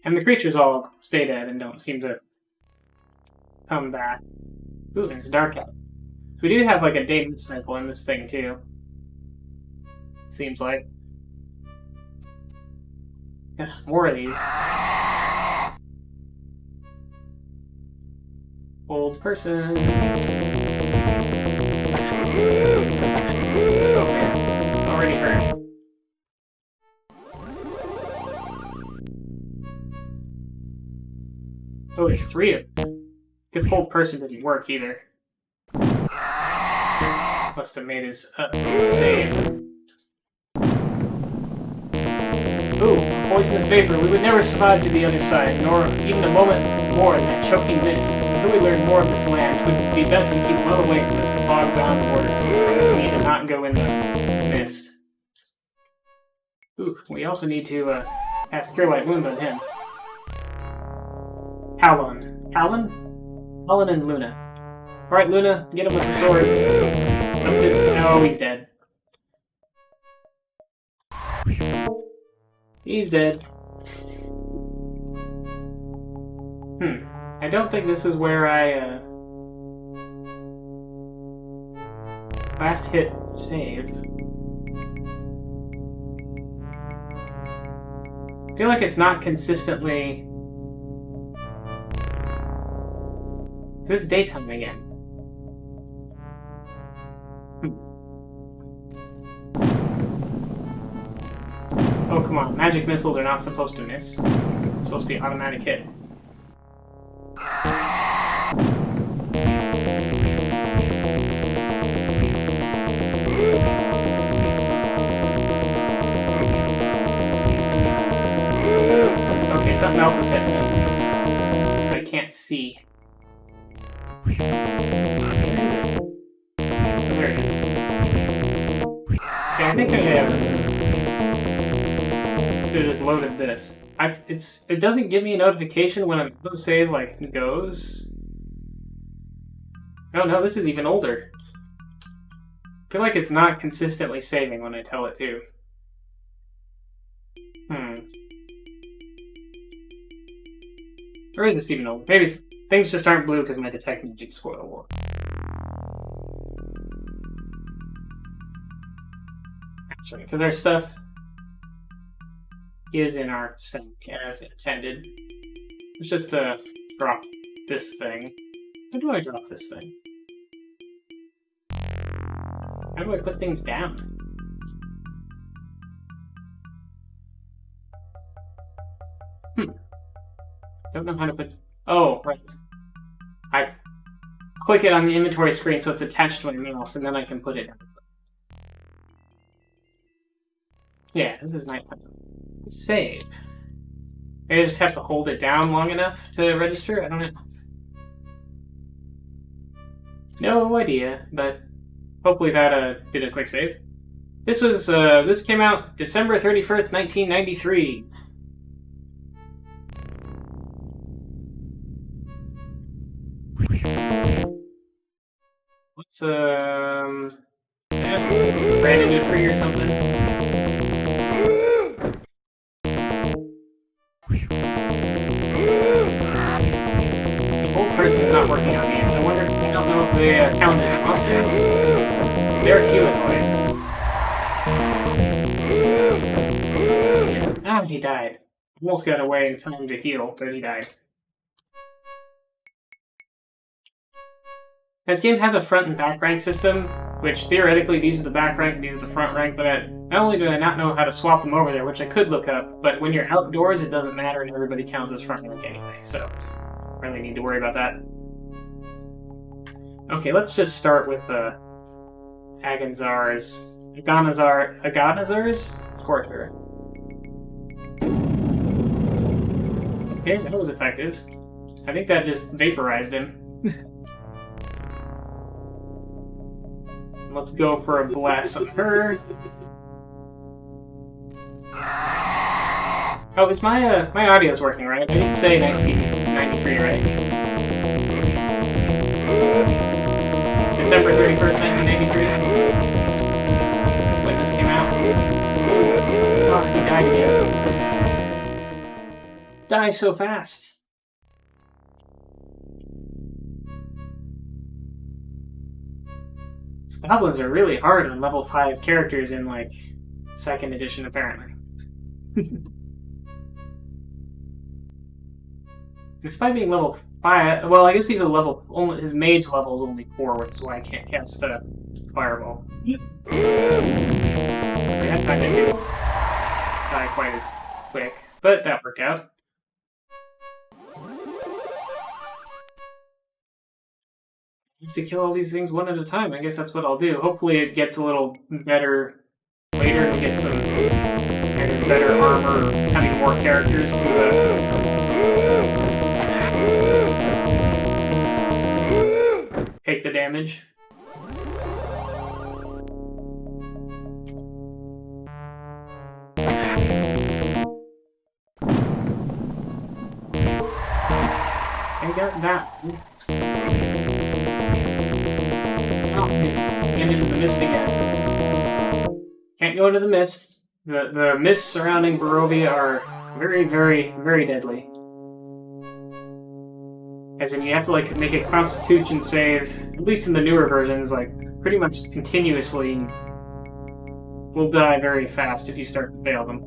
And the creatures all stay dead and don't seem to come back. Ooh, and it's dark out. We do have like a day cycle in this thing too. Seems like. More of these. Old person. Oh man, already hurt. Oh, there's 3 of them. This old person didn't work either. Must have made his save. Ooh, poisonous vapor. We would never survive to the other side, nor even a moment more in that choking mist. Until we learn more of this land, it would be best to keep well away from this fog-bound borders. We need to not go in the mist. Ooh, we also need to have Cure Light Wounds on him. Talon. Talon? Talon and Luna. Alright, Luna, get him with the sword. No, he's dead. He's dead. I don't think this is where I, last hit save. I feel like it's not consistently... This is daytime again. Oh, come on. Magic missiles are not supposed to miss. It's supposed to be automatic hit. Okay, something else is hitting me. I can't see. Where is it? Oh, there it is. Okay, I think I should have just loaded this. It doesn't give me a notification when an autosave like goes. Oh no, this is even older. I feel like it's not consistently saving when I tell it to. Or is this even older? Maybe things just aren't blue because my detect magic spoil war. That's right, because our stuff is in our sync as intended. Let's just drop this thing. How do I drop this thing? How do I put things down? Don't know how to put... Oh, right. I click it on the inventory screen so it's attached to my mouse, and then I can put it down. Yeah, this is nighttime. Save. Maybe I just have to hold it down long enough to register? I don't know. No idea, but hopefully that did a quick save. This was, this came out December 31st, 1993. Let's, ran into a tree or something. The whole person's not working on these. I wonder if I don't know if they count as monsters. They're humanoid. Ah, he died. Almost got away in time to heal, but he died. This game has a front and back rank system, which theoretically these are the back rank and these are the front rank, but not only do I not know how to swap them over there, which I could look up, but when you're outdoors it doesn't matter and everybody counts as front rank anyway, so I really need to worry about that. Okay, let's just start with the Aganzar's torture. Okay, that was effective. I think that just vaporized him. Let's go for a blast on her. Oh, is my my audio's working, right? I didn't say 1993, right? December 31st, 1993. When this came out. Oh, he died again. Die so fast. Goblins are really hard on level 5 characters in, like, 2nd edition, apparently. Despite being level 5, well, I guess he's a level, only his mage level is only 4, which is why I can't cast a fireball. That time didn't die quite as quick, but that worked out. I have to kill all these things one at a time. I guess that's what I'll do. Hopefully it gets a little better later and get some kind of better armor, having more characters to take the damage. I got that. Oh, and into the mist again. Can't go into the mist. The mists surrounding Barovia are very, very, very deadly. As in, you have to like make a Constitution save, at least in the newer versions, like pretty much continuously. Will die very fast if you start to fail them.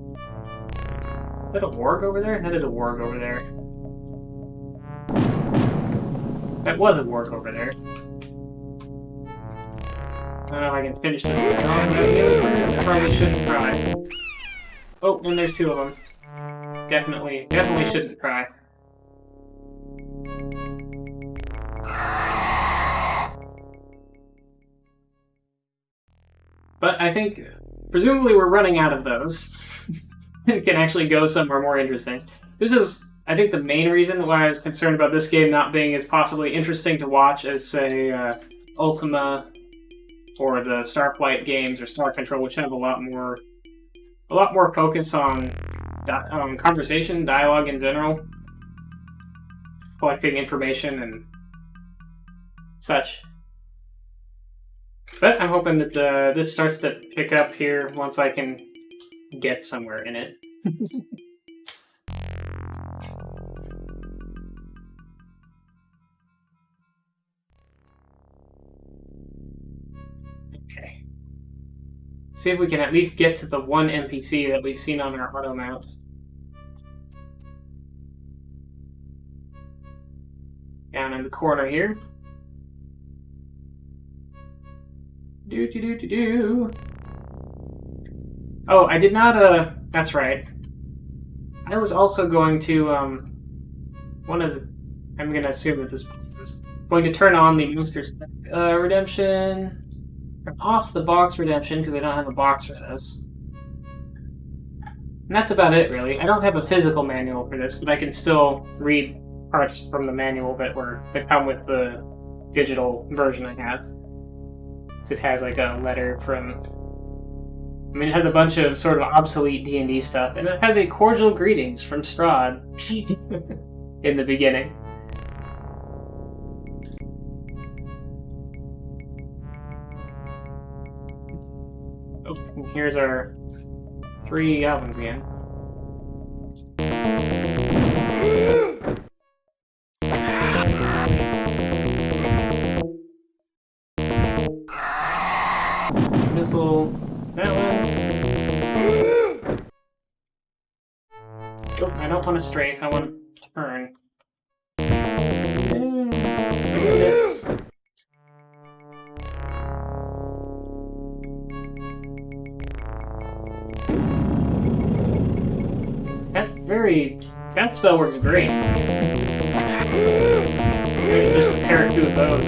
Is that a warg over there? That is a warg over there. That was a warg over there. I don't know if I can finish this. I probably shouldn't try. Oh, and there's 2 of them. Definitely shouldn't try. But I think, presumably we're running out of those. It can actually go somewhere more interesting. This is, I think, the main reason why I was concerned about this game not being as possibly interesting to watch as, say, Ultima or the Starflight games or Star Control, which have a lot more focus on conversation, dialogue in general, collecting information and such. But I'm hoping that this starts to pick up here once I can get somewhere in it. Okay. See if we can at least get to the one NPC that we've seen on our auto mount. Down in the corner here. Oh, I did not, that's right. I was also going to, I'm gonna assume that this is going to turn on the Monsters Redemption, off the box redemption, because I don't have a box for this. And that's about it, really. I don't have a physical manual for this, but I can still read parts from the manual that come with the digital version I have. So it has like a letter from... I mean, it has a bunch of sort of obsolete D&D stuff, and it has a cordial greetings from Strahd in the beginning. Oh, and here's our 3 goblins again. Missile, that one. Oh, I don't want to strafe, I want to turn. This. That spell works great. I'm gonna just pair 2 of those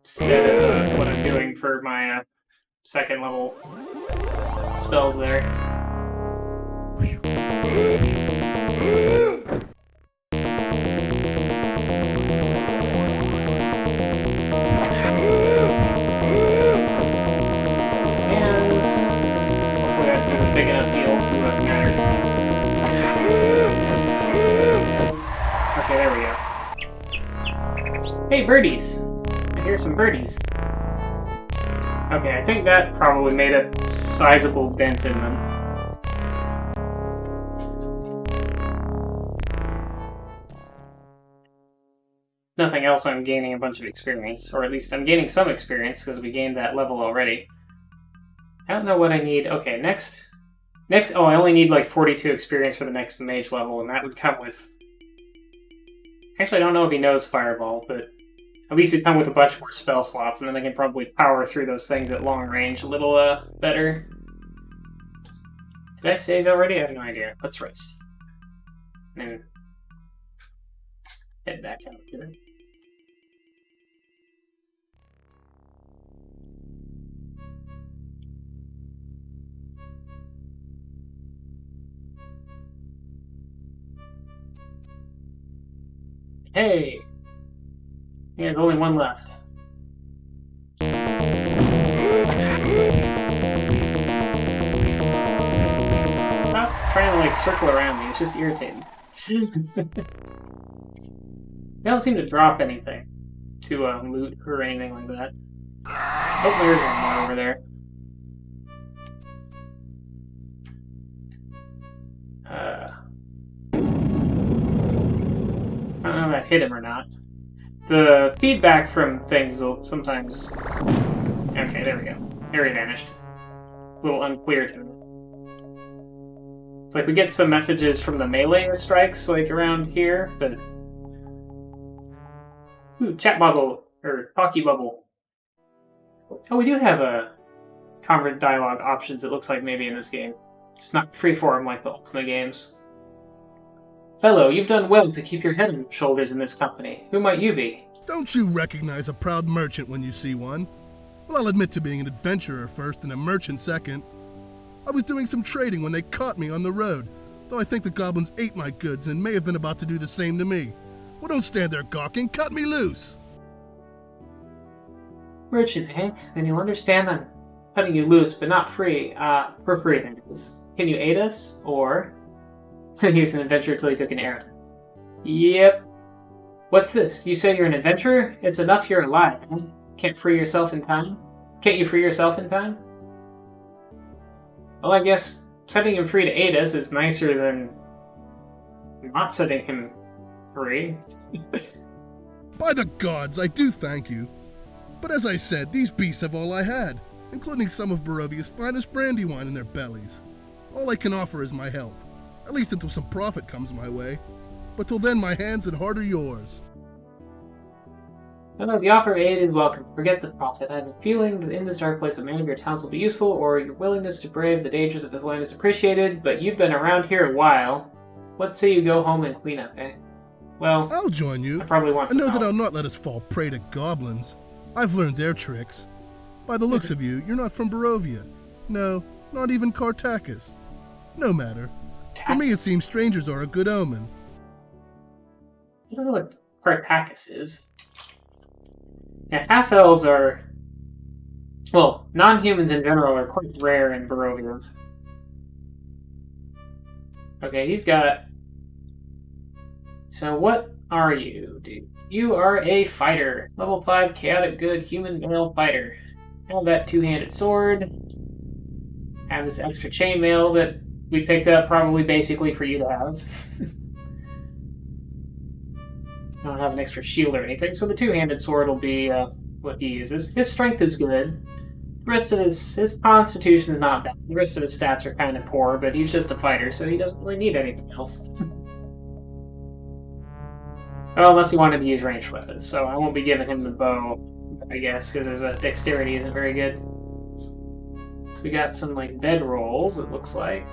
instead of what I'm doing for my second level spells there. And hopefully I do a big enough deal to matter. Okay, there we go. Hey, birdies! I hear some birdies. Okay, I think that probably made a sizable dent in them. Nothing else, I'm gaining a bunch of experience. Or at least I'm gaining some experience because we gained that level already. I don't know what I need. Okay, next, oh, I only need like 42 experience for the next mage level, and that would come with Actually, I don't know if he knows Fireball, but at least he'd come with a bunch more spell slots, and then they can probably power through those things at long range a little better. Did I save already? I have no idea. Let's rest. And then head back out here. Hey! Yeah, there's only one left. Stop trying to, like, circle around me. It's just irritating. They don't seem to drop anything to loot or anything like that. Oh, there's one more over there. I don't know if that hit him or not. The feedback from things will sometimes... Okay, there we go. There he vanished. A little unclear to me. It's like we get some messages from the melee strikes, like, around here, but... Ooh, chat bubble, or talkie bubble. Oh, we do have a convert dialogue options, it looks like, maybe in this game. It's not freeform like the Ultima games. Fellow, you've done well to keep your head on your shoulders in this company. Who might you be? Don't you recognize a proud merchant when you see one? Well, I'll admit to being an adventurer first and a merchant second. I was doing some trading when they caught me on the road, though I think the goblins ate my goods and may have been about to do the same to me. Well, don't stand there gawking, cut me loose! Merchant, eh? Then you'll understand I'm cutting you loose, but not free. For free, that is. Can you aid us? Or... he was an adventurer till he took an arrow. Yep. What's this? You say you're an adventurer? It's enough you're alive, eh? Can't free yourself in time? Can't you free yourself in time? Well, I guess setting him free to aid us is nicer than not setting him free. By the gods, I do thank you. But as I said, these beasts have all I had, including some of Barovia's finest brandy wine in their bellies. All I can offer is my help. At least until some profit comes my way. But till then, my hands and heart are yours. No, the offer of aid is welcome. Forget the profit. I have a feeling that in this dark place a man of your talents will be useful, or your willingness to brave the dangers of this land is appreciated, but you've been around here a while. What say you go home and clean up, eh? Well, I'll join you. I probably want I some know that help. I'll not let us fall prey to goblins. I've learned their tricks. By the looks of you, you're not from Barovia. No, not even Cartacus. No matter. For me, it seems strangers are a good omen. I don't know what Cartacus is. Yeah, half-elves are... Well, non-humans in general are quite rare in Barovia. Okay, he's got... So what are you, dude? You are a fighter. Level 5 chaotic good human male fighter. Have that two-handed sword. Have this extra chainmail that we picked up probably basically for you to have. I don't have an extra shield or anything, so the two-handed sword will be what he uses. His strength is good. The rest of his constitution is not bad. The rest of his stats are kind of poor, but he's just a fighter, so he doesn't really need anything else. Well, unless he wanted to use ranged weapons, so I won't be giving him the bow, I guess, because his dexterity isn't very good. So we got some, like, bed rolls, it looks like.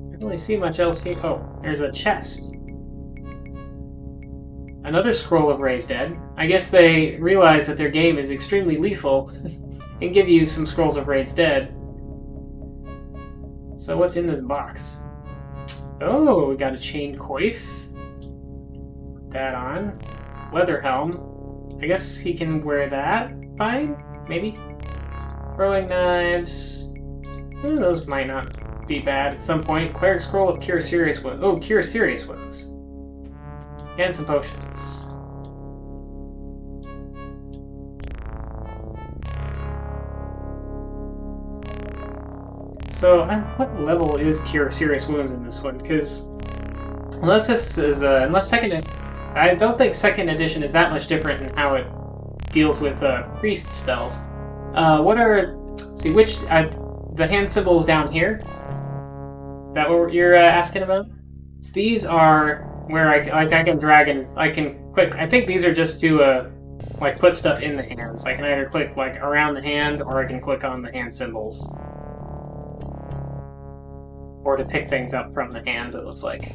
I don't really see much else here. Oh, there's a chest. Another scroll of Raised Dead. I guess they realize that their game is extremely lethal and give you some scrolls of Raised Dead. So what's in this box? Oh, we got a chain coif. Put that on. Leather helm. I guess he can wear that. Fine? Maybe? Throwing knives. Those might not be bad at some point. Cleric scroll of cure serious wounds. Oh, cure serious wounds. And some potions. So, what level is Cure Serious Wounds in this one? Because unless this is unless I don't think second edition is that much different in how it deals with priest spells. What are the hand symbols down here? Is that what you're asking about? So these are where I can drag and I can click. I think these are just to like put stuff in the hands. I can either click like around the hand, or I can click on the hand symbols, or to pick things up from the hand. It looks like.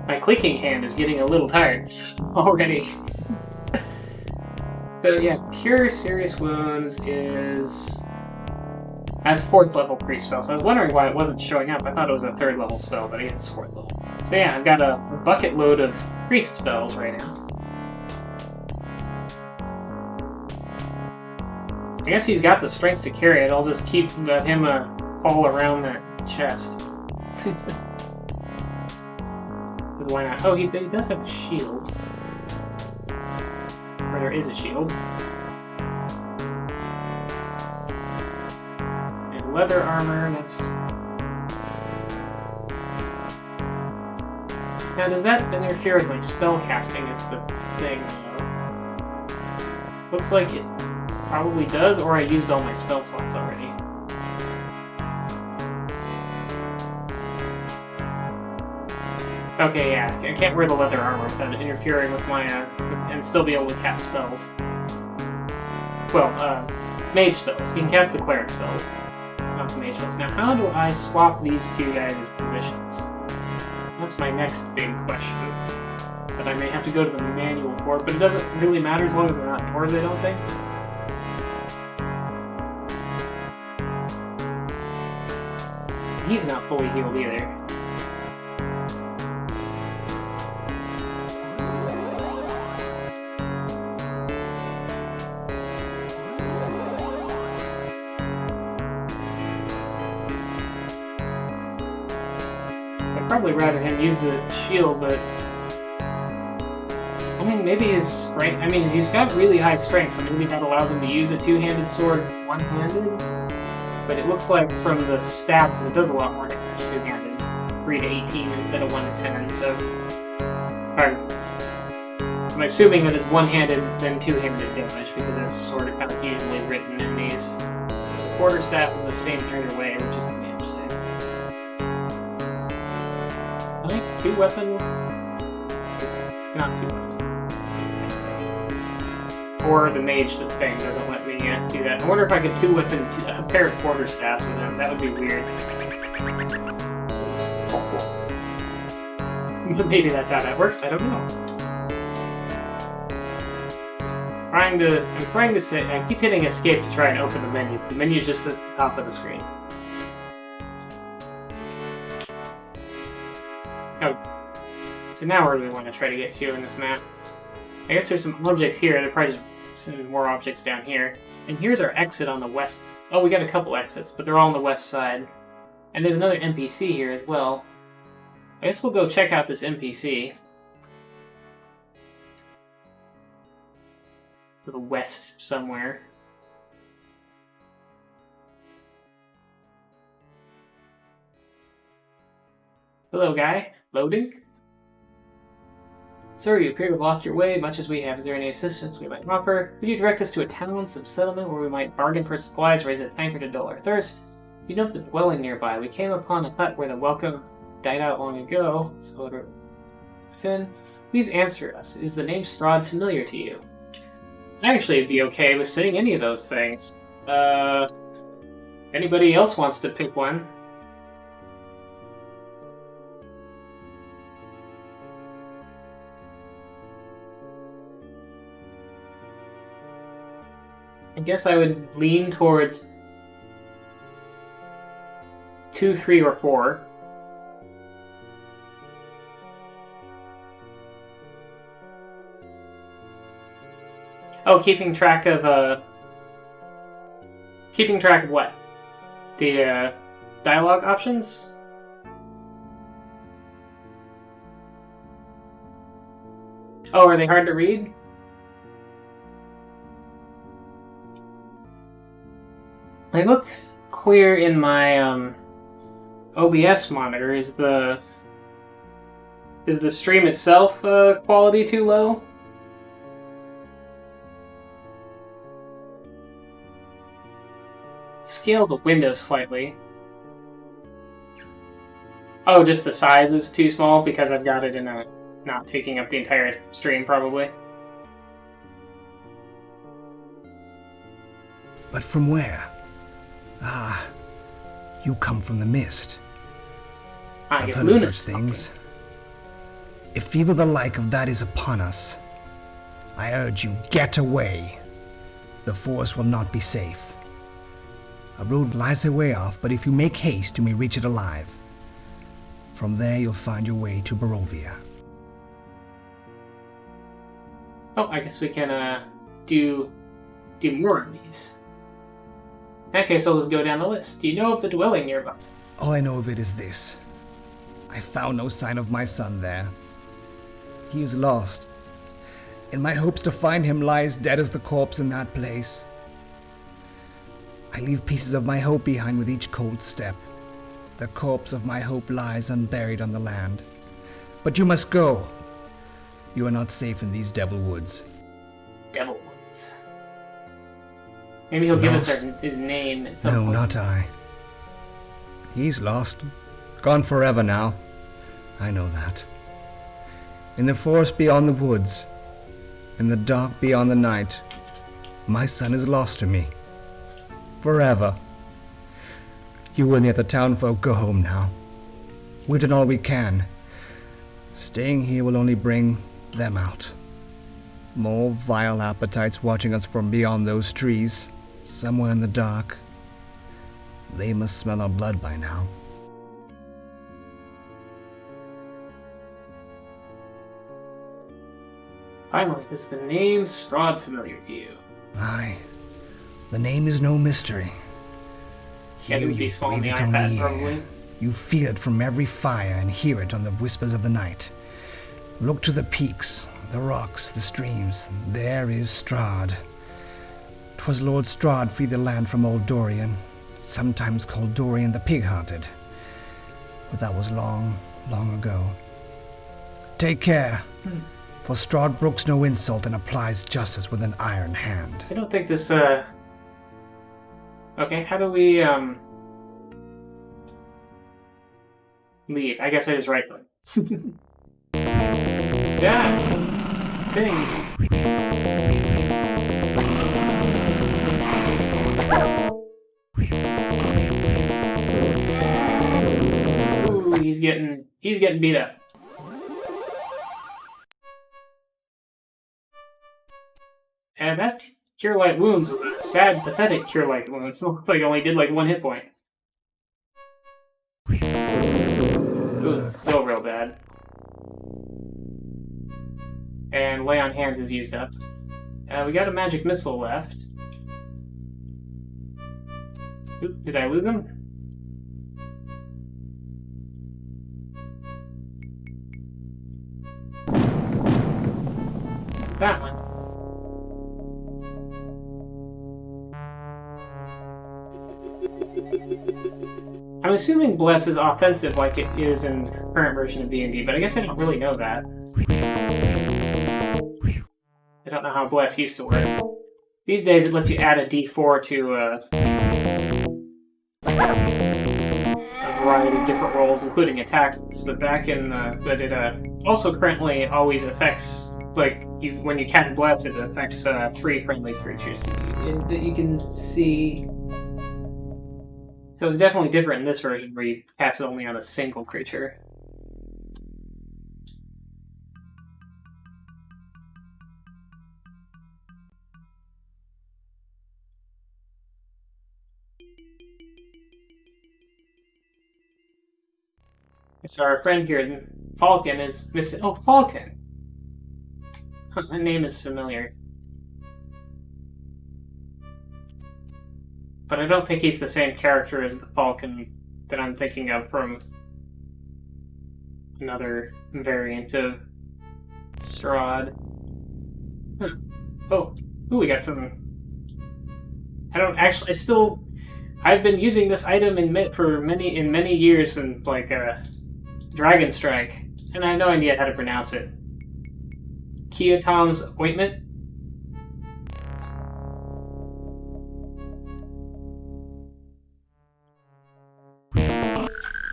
My clicking hand is getting a little tired already. So yeah, Cure Serious Wounds has 4th level priest spell. So I was wondering why it wasn't showing up. I thought it was a 3rd level spell, but it is 4th level. So yeah, I've got a bucket load of priest spells right now. I guess he's got the strength to carry it. I'll just let him haul around that chest. Why not? Oh, he does have the shield. Or there is a shield. And leather armor, that's... Now, does that interfere with my spell casting is the thing, though? Looks like it probably does, or I used all my spell slots already. Okay, yeah, I can't wear the leather armor without interfering with my, and still be able to cast spells. Well, mage spells. You can cast the cleric spells, not the mage spells. Now, how do I swap these two guys' positions? That's my next big question. That I may have to go to the manual for, but it doesn't really matter as long as they're not dwarves, I don't think. He's not fully healed either. Probably rather him use the shield, but I mean, maybe his strength. I mean, he's got really high strength, so maybe that allows him to use a two-handed sword one-handed. But it looks like from the stats, it does a lot more damage two-handed, 3 to 18 instead of 1 to 10. So, I'm assuming that it's one-handed then two-handed damage because that's sort of how it's usually written in these. The quarterstaff is the same either way, which is going to be interesting. Can I have 2-weapon? Not 2-weapon. Or the mage thing doesn't let me do that. I wonder if I could 2-weapon a pair of quarterstaffs with him. That would be weird. Maybe that's how that works. I don't know. I'm trying to say. I keep hitting escape to try and open the menu. The menu's just at the top of the screen. Oh. So now where do we want to try to get to in this map? I guess there's some objects here. There are probably some more objects down here. And here's our exit on the west. Oh, we got a couple exits, but they're all on the west side. And there's another NPC here as well. I guess we'll go check out this NPC. To the west somewhere. Hello, guy. Loading? Sir, you appear to have lost your way, much as we have. Is there any assistance we might offer? Could you direct us to a town, some settlement, where we might bargain for supplies, raise a tankard to dull our thirst? You know the dwelling nearby. We came upon a hut where the welcome died out long ago. So, Finn, please answer us. Is the name Strahd familiar to you? Actually, it'd be okay with saying any of those things. Anybody else wants to pick one? I guess I would lean towards 2, 3, or 4. Oh, keeping track of what? The dialogue options? Oh, are they hard to read? They look clear in my OBS monitor. Is the stream itself quality too low? scale the window slightly. Oh, just the size is too small because I've got it in a not taking up the entire stream, probably. But from where? Ah, you come from the mist. I guess I've heard of Luna's such things. If fever the like of that is upon us, I urge you, get away. The forest will not be safe. A road lies a way off, but if you make haste, you may reach it alive. From there, you'll find your way to Barovia. Oh, I guess we can do more of these. In that case, I'll just go down the list. Do you know of the dwelling nearby? All I know of it is this. I found no sign of my son there. He is lost, and my hopes to find him lies dead as the corpse in that place. I leave pieces of my hope behind with each cold step. The corpse of my hope lies unburied on the land. But you must go. You are not safe in these devil woods. Devil Woods. Maybe he'll give us Lost? his name at some No, point. not I. He's lost. Gone forever now. I know that. In the forest beyond the woods, in the dark beyond the night, my son is lost to me. Forever. You and the other townfolk go home now. We've done all we can. Staying here will only bring them out. More vile appetites watching us from beyond those trees, somewhere in the dark. They must smell our blood by now. Finally, is the name Strahd familiar to you? Aye. The name is no mystery. Yeah, it would be you small on the breathe it on iPad, the air. probably. You feel it from every fire and hear it on the whispers of the night. Look to the peaks, the rocks, the streams. There is Strahd. 'Twas Lord Strahd freed the land from old Dorian, sometimes called Dorian the Pig-Hearted. But that was long, long ago. Take care, for Strahd brooks no insult and applies justice with an iron hand. I don't think this, Okay, how do we, leave? I guess I just right click. Yeah! Things. Ooh, he's getting beat up. And that Cure Light Wounds was a sad, pathetic Cure Light Wounds. It looked like it only did like 1 hit point. Ooh, it's still real bad. And Lay on Hands is used up. We got a Magic Missile left. Oop, did I lose him? That one. I'm assuming Bless is offensive like it is in the current version of D&D, but I guess I don't really know that. I don't know how Bless used to work. These days it lets you add a D4 to a variety of different rolls, including attacks, but back in but it also currently always affects, like, when you cast Bless, it affects 3 friendly creatures that you can see. So it's definitely different in this version, where you cast it only on a single creature. So our friend here, Falcon, is missing. Oh, Falcon! That name is familiar. But I don't think he's the same character as the Falcon that I'm thinking of from another variant of Strahd. Oh, ooh, we got some. I don't actually. I've been using this item in many years in like Dragon Strike, and I have no idea how to pronounce it. Kiatom's Ointment.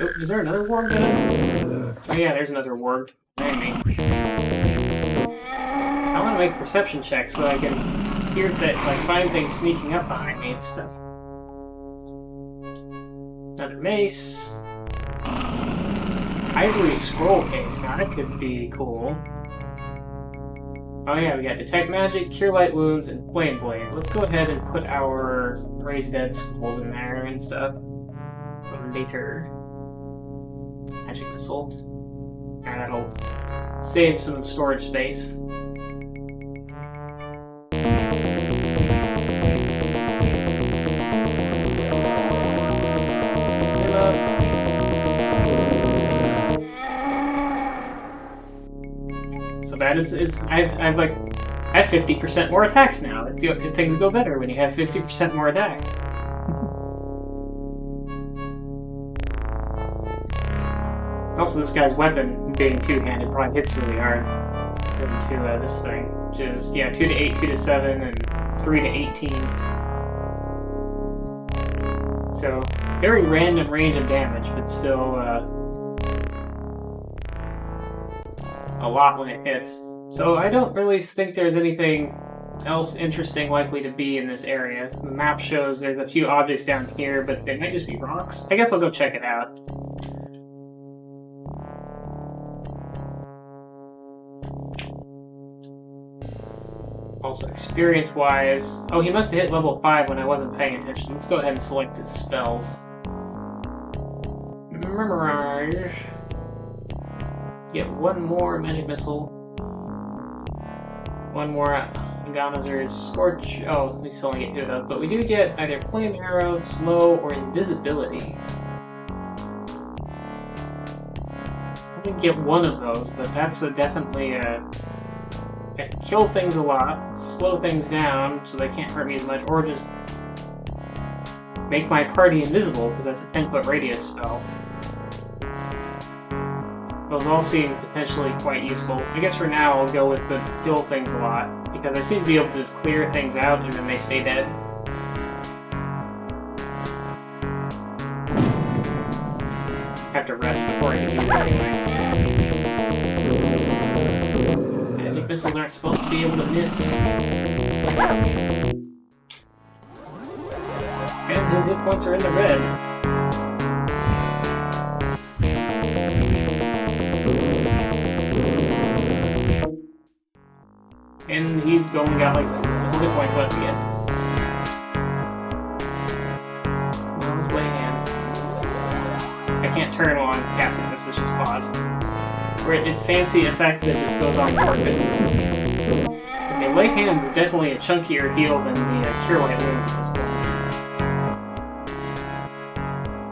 Oh, is there another warg down? Oh yeah, there's another warg. Behind me. I want to make perception checks so I can hear that, like, find things sneaking up behind me and stuff. Another mace. Ivory scroll case. Now that could be cool. Oh yeah, we got detect magic, cure light wounds, and flame blade. Let's go ahead and put our raise dead scrolls in there and stuff. From later. Magic missile. And that'll save some storage space. So bad I have 50% more attacks now. Things go better when you have 50% more attacks. Also, this guy's weapon, being two-handed, probably hits really hard into this thing, which is, yeah, 2 to 8, 2 to 7, and 3 to 18. So, very random range of damage, but still a lot when it hits. So I don't really think there's anything else interesting likely to be in this area. The map shows there's a few objects down here, but they might just be rocks. I guess we'll go check it out. Also, experience-wise... Oh, he must have hit level 5 when I wasn't paying attention. Let's go ahead and select his spells. Memorize. Get one more magic missile. One more Ganazer's Scorch. Oh, we still only get 2 of those, but we do get either Flame Arrow, Slow, or Invisibility. I didn't get one of those, but that's definitely kill things a lot, slow things down so they can't hurt me as much, or just make my party invisible, because that's a 10-foot radius spell. Those all seem potentially quite useful. I guess for now I'll go with the kill things a lot, because I seem to be able to just clear things out and then they stay dead. Have to rest before I can use it anyway. Magic missiles aren't supposed to be able to miss. And his hit points are in the red. And he's only got like 4 hit points left again. Well, let's lay hands. I can't turn while I'm casting this, it's just paused. Where it's fancy effect that just goes on the orbit. Okay, lay hands is definitely a chunkier heal than the cure light wounds at this point.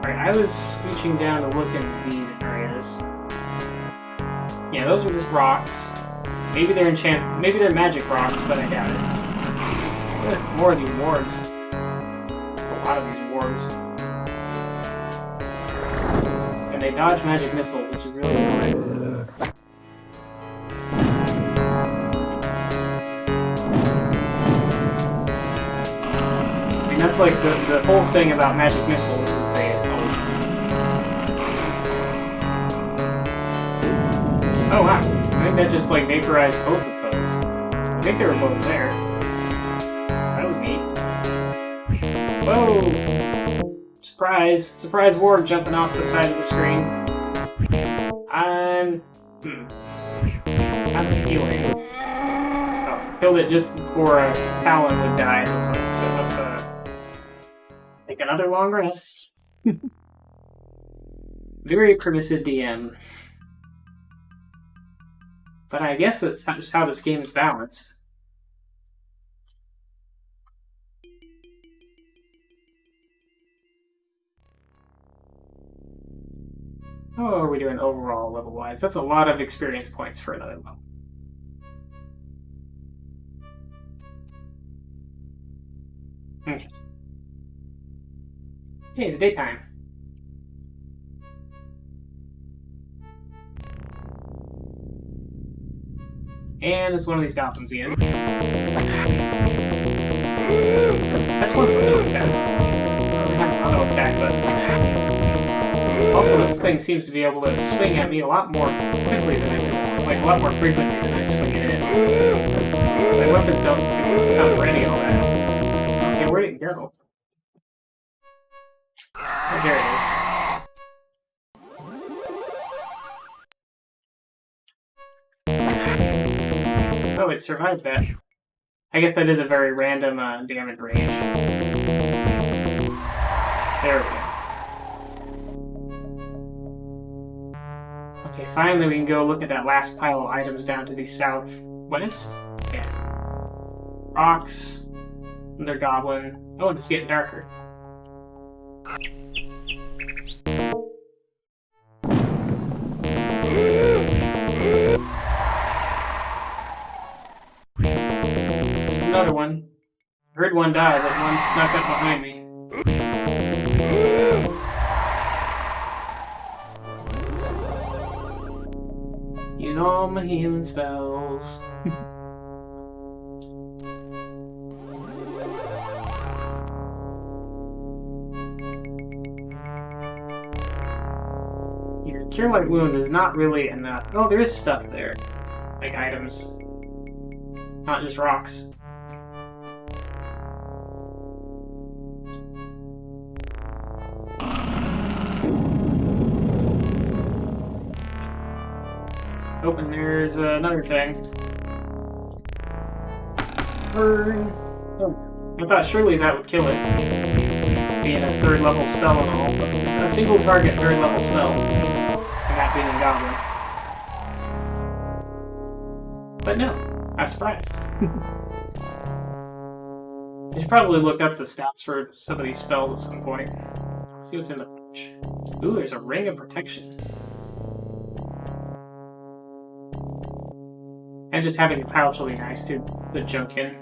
Alright, I was scooching down to look in these areas. Yeah, those are just rocks. Maybe they're maybe they're magic rocks, but I doubt it. More of these wargs. A lot of these wargs. And they dodge magic missile, which is really annoying. I mean, that's like the whole thing about magic missile is that they always... Oh wow. I think that just like vaporized both of those. I think they were both there. That was neat. Whoa! Surprise! Surprise warg jumping off the side of the screen. I'm healing. Oh, killed it just before Talon would die, it looks like. So let's take another long rest. Very permissive DM. But I guess that's just how this game is balanced. How are we doing overall level-wise? That's a lot of experience points for another level. Okay. Hey, it's daytime. And it's one of these goblins again. That's one for auto attack. I don't have an auto attack, but also this thing seems to be able to swing at me a lot more quickly than I can, like a lot more frequently than I swing it in. My weapons don't become ready all that. Okay, where'd it go? Oh, there it is. Oh, it survived that. I guess that is a very random damage range. There we go. Okay, finally we can go look at that last pile of items down to the southwest. Yeah. Rocks. Another goblin. Oh, it's getting darker. Another one. Heard one die, but one snuck up behind me. Use all my healing spells. Your Cure Light Wounds is not really enough. Oh, there is stuff there. Like items. Not just rocks. Oh, and there's another thing. Burn. Oh, I thought surely that would kill it. Being a 3rd level spell and all, but it's a single target 3rd level spell. And that being a goblin. But no, I'm surprised. I should probably look up the stats for some of these spells at some point. See what's in the pouch. Ooh, there's a ring of protection. And just having a pouch will be nice to put junk in.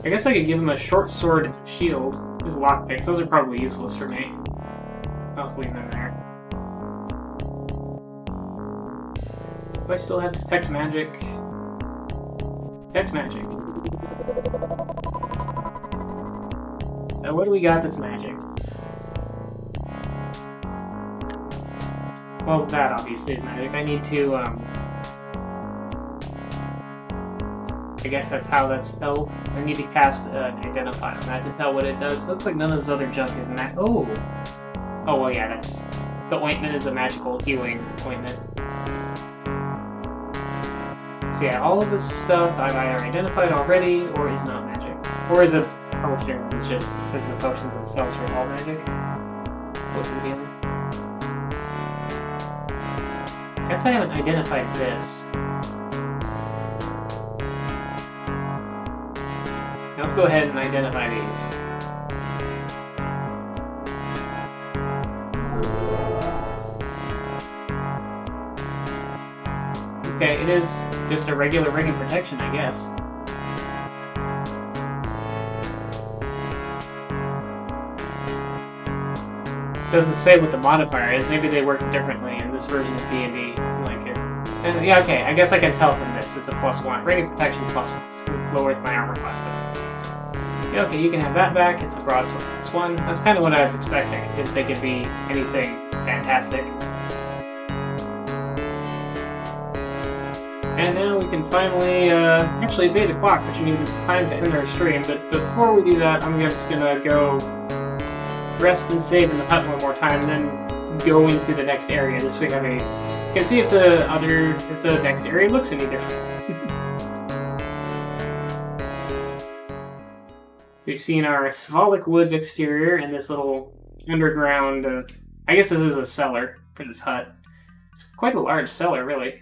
I guess I could give him a short sword and shield. There's lockpicks. Those are probably useless for me. I'll just leave them there. Do I still have Detect Magic? Detect Magic. Now what do we got that's magic? Well, that obviously is magic. I need to, I guess that's how that's spelled. I need to cast an Identify on that to tell what it does. Looks like none of this other junk is Oh! Oh, well, yeah, that's... The ointment is a magical healing ointment. So yeah, all of this stuff I've either identified already, or is not magic. Or is a potion, it's just because the potions themselves are all magic. Potion healing. I guess I haven't identified this. Now let's go ahead and identify these. Okay, it is just a regular ring of protection, I guess. Doesn't say what the modifier is. Maybe they work differently in this version of D&D. Like it. And yeah, okay. I guess I can tell from this. It's a +1. Ring of protection +1. Lowered my armor class. Yeah, okay, you can have that back. It's a broadsword +1. That's kind of what I was expecting. I didn't think it'd be anything fantastic. And now we can finally, actually it's 8 o'clock, which means it's time to end our stream, but before we do that, I'm just gonna go rest and save in the hut one more time, and then go into the next area. This way I can see if the next area looks any different. We've seen our Svalak Woods exterior and this little underground, I guess this is a cellar for this hut. It's quite a large cellar, really.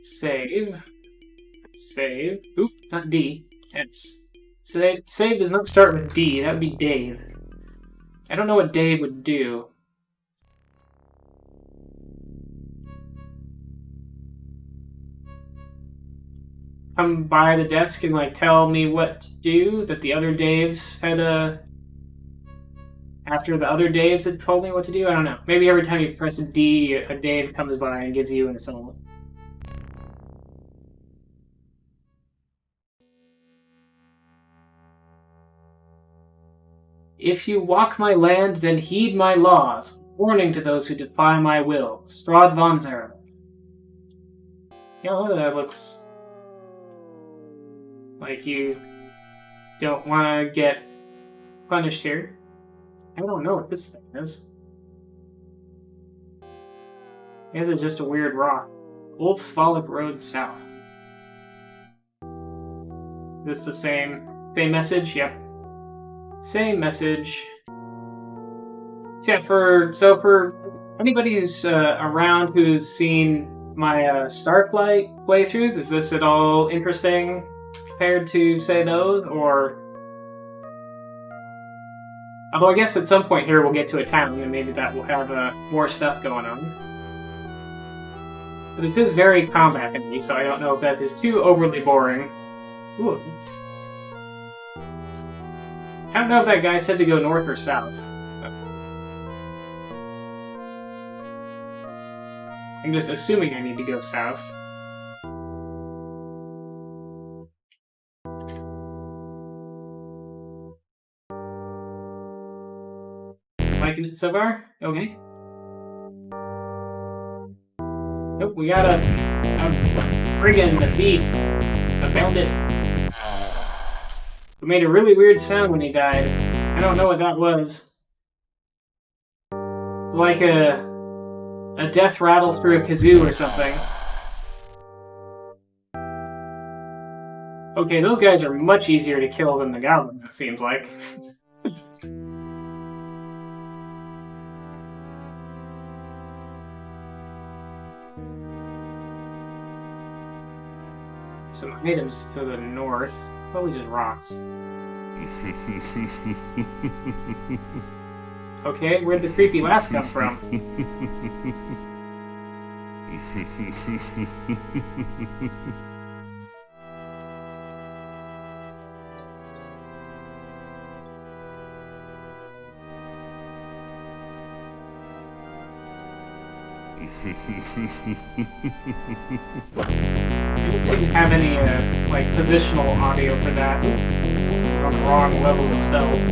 Save. Save. Oop, not D. It's save. Save does not start with D. That would be Dave. I don't know what Dave would do. Come by the desk and like tell me what to do that the other Daves had after the other Daves had told me what to do. I don't know. Maybe every time you press a D, a Dave comes by and gives you an assault. If you walk my land, then heed my laws. Warning to those who defy my will. Strahd von Zera. Yeah, that looks like you don't want to get punished here. I don't know what this thing is. I guess it's just a weird rock. Old Svalak Road South. Is this the same message? Yep. Same message. Yeah, for anybody who's around who's seen my Starflight playthroughs, is this at all interesting compared to, say, those? Or... Although I guess at some point here we'll get to a town, and maybe that will have more stuff going on. But this is very combat-heavy, so I don't know if that is too overly boring. Ooh. I don't know if that guy said to go north or south. I'm just assuming I need to go south. Liking it so far? Okay. Nope, we got a brigand, a thief, a bandit. Who made a really weird sound when he died. I don't know what that was. Like a death rattle through a kazoo or something. Okay, those guys are much easier to kill than the goblins, it seems like. Some items to the north. Probably just rocks. Okay, where'd the creepy laugh come from? I don't seem to have any, like, positional audio for that. We're on the wrong level of spells.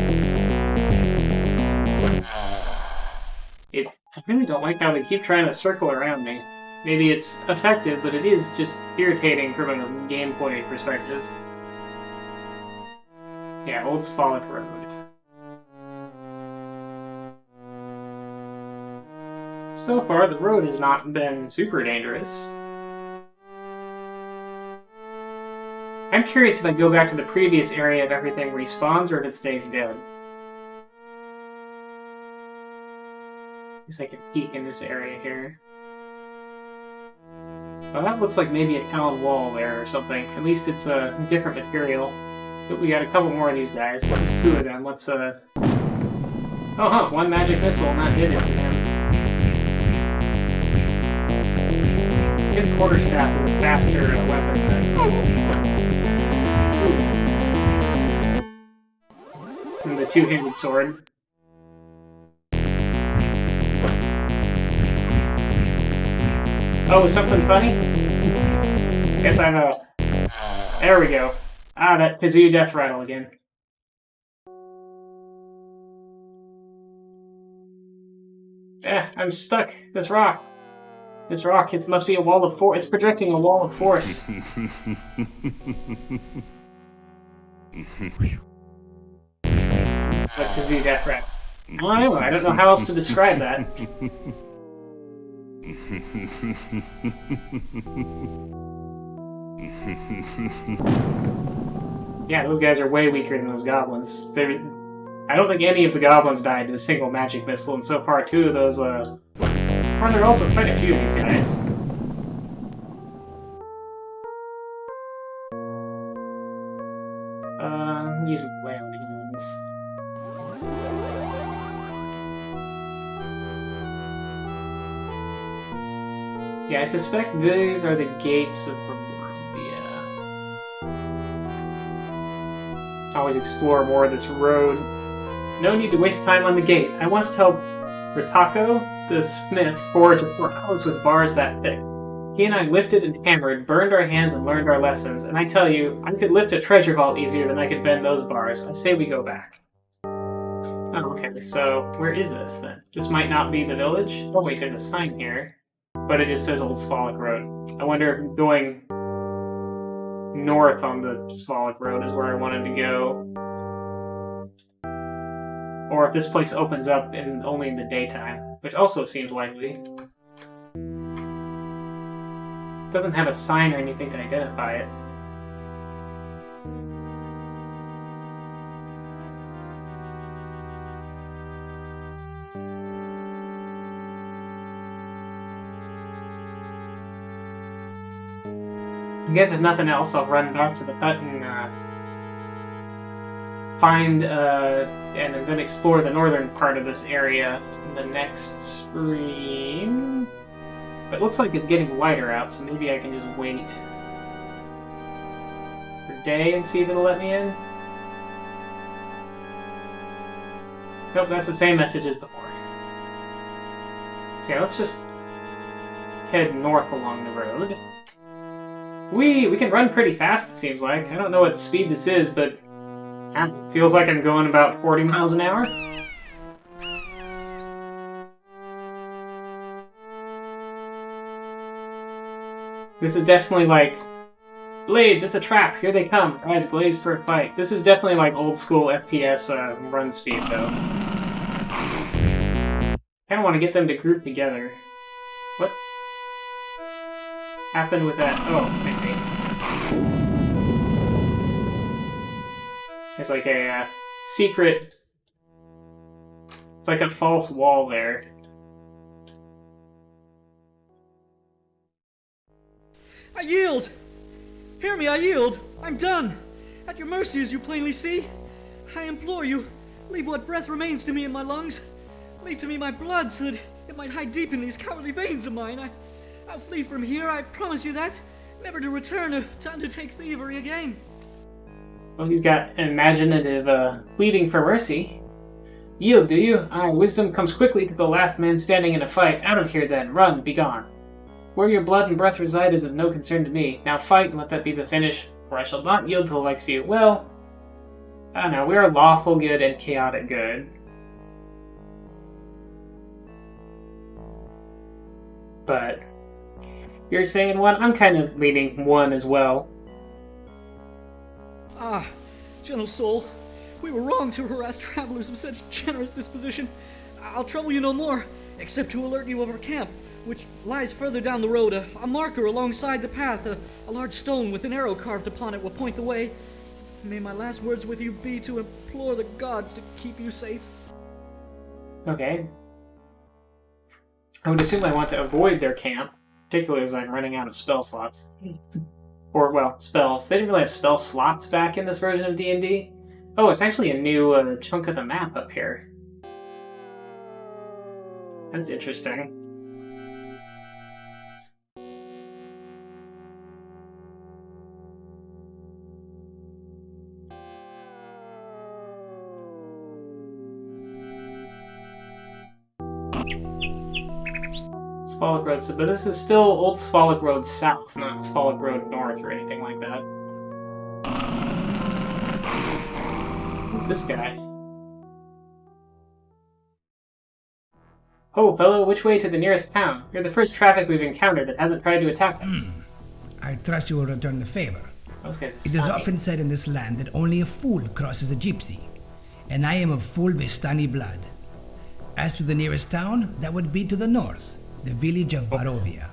I really don't like how they keep trying to circle around me. Maybe it's effective, but it is just irritating from a gameplay perspective. Yeah, Old Svalak Road. So far, the road has not been super dangerous. I'm curious if I go back to the previous area if everything respawns or if it stays dead. I guess I can peek in this area here. Well, that looks like maybe a town wall there or something. At least it's a different material. But we got a couple more of these guys. There's two of them. Let's, Oh, huh. One magic missile and that did it for him. His quarterstaff is a faster weapon than the two-handed sword. Oh, something funny? Guess I know. There we go. Ah, that kazoo death rattle again. I'm stuck. This rock. This rock, it must be a wall of force. It's projecting a wall of force. But kazoo death rattle. I don't know how else to describe that. Yeah, those guys are way weaker than those goblins. I don't think any of the goblins died to a single magic missile, and so far two of those, or there are also quite a few of these guys. Use lay on hands. Yeah, I suspect these are the gates of Barovia. Always explore more of this road. No need to waste time on the gate. I once helped Ritako, the smith, forge a portcullis with bars that thick. He and I lifted and hammered, burned our hands, and learned our lessons. And I tell you, I could lift a treasure vault easier than I could bend those bars. I say we go back. Oh, okay, so where is this then? This might not be the village? Oh wait, there's a sign here, but it just says Old Svalak Road. I wonder if going north on the Svalak Road is where I wanted to go. Or if this place opens up only in the daytime, which also seems likely. It doesn't have a sign or anything to identify it. I guess if nothing else, I'll run back to the hut and find and then explore the northern part of this area in the next stream. But it looks like it's getting lighter out, so maybe I can just wait for day and see if it'll let me in. Nope, that's the same message as before. So yeah, let's just head north along the road. We can run pretty fast, it seems like. I don't know what speed this is, but it feels like I'm going about 40 miles an hour. This is definitely like, Blades, it's a trap, here they come, rise blaze for a fight. This is definitely like old school FPS run speed though. Kinda want to get them to group together. What happened with that? Oh, I see. There's like a secret... It's like a false wall there. I yield! Hear me, I yield! I'm done! At your mercy, as you plainly see. I implore you, leave what breath remains to me in my lungs. Leave to me my blood, so that it might hide deep in these cowardly veins of mine. I'll flee from here, I promise you that. Never to return to undertake thievery again. Well, he's got imaginative pleading for mercy. Yield, do you? Aye, wisdom comes quickly to the last man standing in a fight. Out of here then, run, be gone. Where your blood and breath reside is of no concern to me. Now fight and let that be the finish, for I shall not yield to the likes of you. Well, I don't know, we are lawful good and chaotic good. But you're saying one? I'm kind of leaning one as well. Ah, gentle soul, we were wrong to harass travelers of such generous disposition. I'll trouble you no more, except to alert you of our camp, which lies further down the road. A marker alongside the path, a large stone with an arrow carved upon it will point the way. May my last words with you be to implore the gods to keep you safe. Okay. I would assume I want to avoid their camp, particularly as I'm running out of spell slots. Or, well, spells. They didn't really have spell slots back in this version of D&D. Oh, it's actually a new chunk of the map up here. That's interesting. Svalak Road, but this is still Old Svalak Road South, not Svalak Road North or anything like that. Who's this guy? Oh, fellow, which way to the nearest town? You're the first traffic we've encountered that hasn't tried to attack us. I trust you will return the favor. Those guys are It is snotty. often said in this land that only a fool crosses a gypsy, and I am of full Vistani blood. As to the nearest town, that would be to the north, the village of Barovia.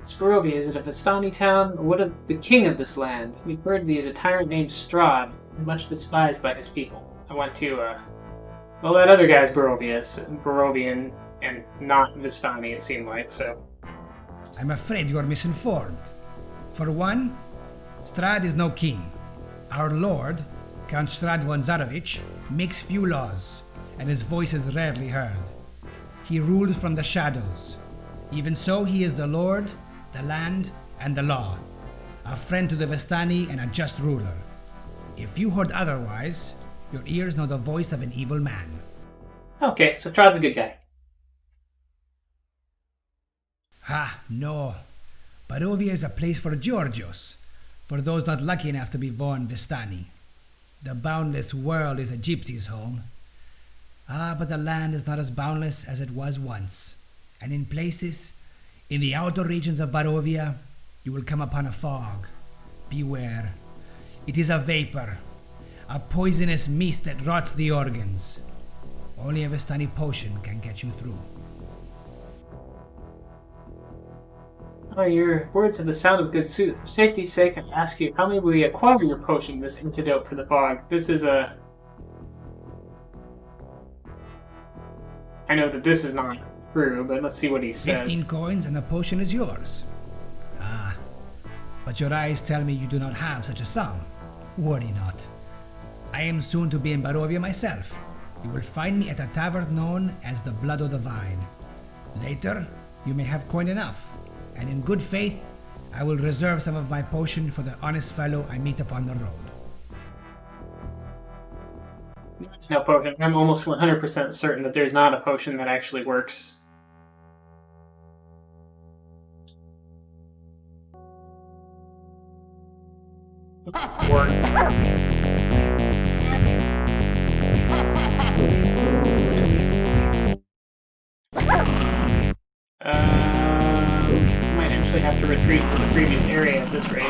Barovia, is it a Vistani town? Or what of the king of this land? We've heard he is a tyrant named Strahd, much despised by his people. I want to, well, that other guy's Barovian, and not Vistani, it seemed like, so. I'm afraid you are misinformed. For one, Strahd is no king. Our lord, Count Strahd von Zarovich, makes few laws, and his voice is rarely heard. He rules from the shadows. Even so, he is the lord, the land, and the law, a friend to the Vistani and a just ruler. If you heard otherwise, your ears know the voice of an evil man. Okay, so Strahd's a good guy. Ah, no. Barovia is a place for Georgios, for those not lucky enough to be born Vistani. The boundless world is a gypsy's home. Ah, but the land is not as boundless as it was once. And in places, in the outer regions of Barovia, you will come upon a fog. Beware. It is a vapor, a poisonous mist that rots the organs. Only a Vistani potion can get you through. Oh, your words have the sound of good sooth. For safety's sake, I ask you, how may we acquire your potion, this antidote for the fog? This is a... I know that this is not true, but let's see what he says. 15 coins and the potion is yours. Ah, but your eyes tell me you do not have such a sum. Worry not. I am soon to be in Barovia myself. You will find me at a tavern known as the Blood of the Vine. Later, you may have coin enough, and in good faith, I will reserve some of my potion for the honest fellow I meet upon the road. There's no potion. I'm almost 100% certain that there's not a potion that actually works. Might actually have to retreat to the previous area at this rate.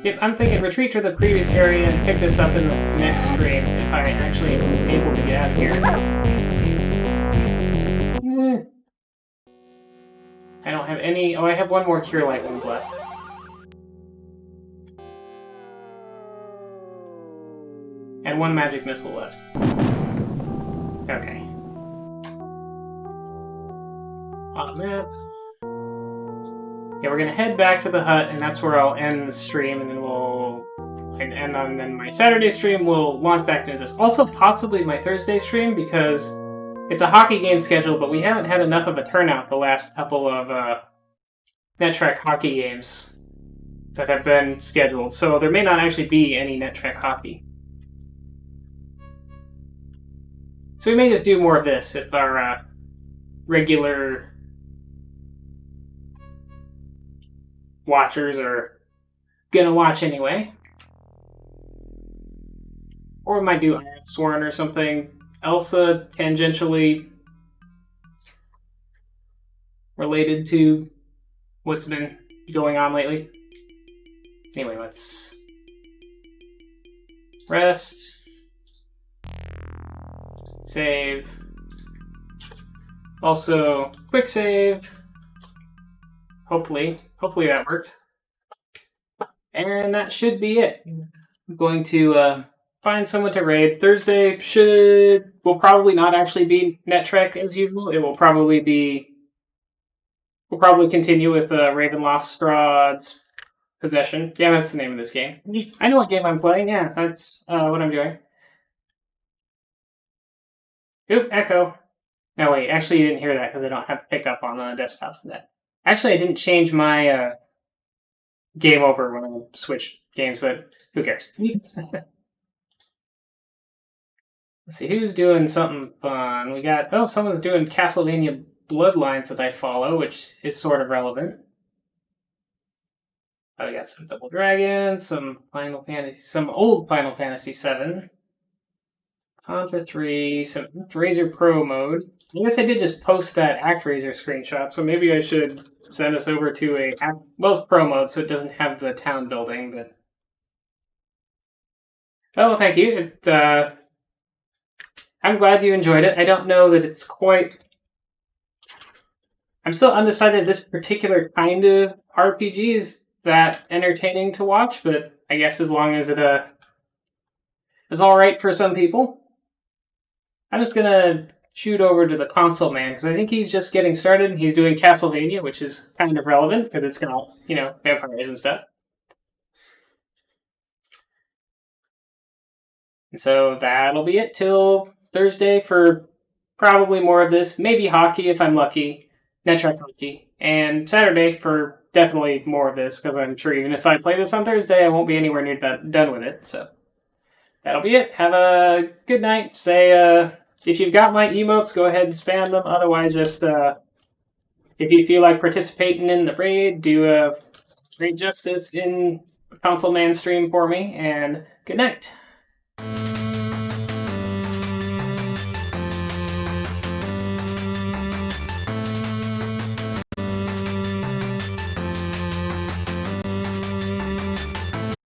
Yep, I'm thinking retreat to the previous area and pick this up in the next stream if I actually am able to get out of here. I don't have any... Oh, I have one more Cure Light Wounds left. And one Magic Missile left. Okay. On the map. Yeah, we're gonna head back to the hut, and that's where I'll end the stream, and then we'll... And then my Saturday stream will launch back into this. Also, possibly my Thursday stream, because it's a hockey game schedule, but we haven't had enough of a turnout the last couple of NetTrek hockey games that have been scheduled, so there may not actually be any NetTrek hockey. So we may just do more of this if our regular watchers are gonna watch anyway. Or we might do Iron Sworn or something else tangentially related to what's been going on lately. Anyway, let's rest. Save. Also, quick save. Hopefully that worked. And that should be it. I'm going to find someone to raid. Thursday will probably not actually be NetTrek as usual. It will probably be... We'll probably continue with Ravenloft Strahd's Possession. Yeah, that's the name of this game. I know what game I'm playing. Yeah, that's what I'm doing. Oop, echo. No, wait, actually you didn't hear that because I don't have pickup on the desktop for that. Actually, I didn't change my game over when I switched games, but who cares? Let's see, who's doing something fun? We got, oh, someone's doing Castlevania Bloodlines that I follow, which is sort of relevant. Oh, we got some Double Dragons, some Final Fantasy, some old Final Fantasy VII. Contra 3, some Razor Pro mode. I guess I did just post that ActRaiser screenshot, so maybe I should send us over to a... Well, it's Pro mode, so it doesn't have the town building, but... Oh, thank you. I'm glad you enjoyed it. I don't know that it's quite... I'm still undecided if this particular kind of RPG is that entertaining to watch, but I guess as long as it is alright for some people. I'm just gonna shoot over to the console man, because I think he's just getting started, and he's doing Castlevania, which is kind of relevant, because it's got, you know, vampires and stuff. And so that'll be it till Thursday for probably more of this, maybe hockey if I'm lucky, NetTrek hockey, and Saturday for definitely more of this, because I'm sure even if I play this on Thursday, I won't be anywhere near done with it, so that'll be it. Have a good night. Say, if you've got my emotes, go ahead and spam them. Otherwise, just if you feel like participating in the raid, do great justice in the Council Man stream for me, and good night.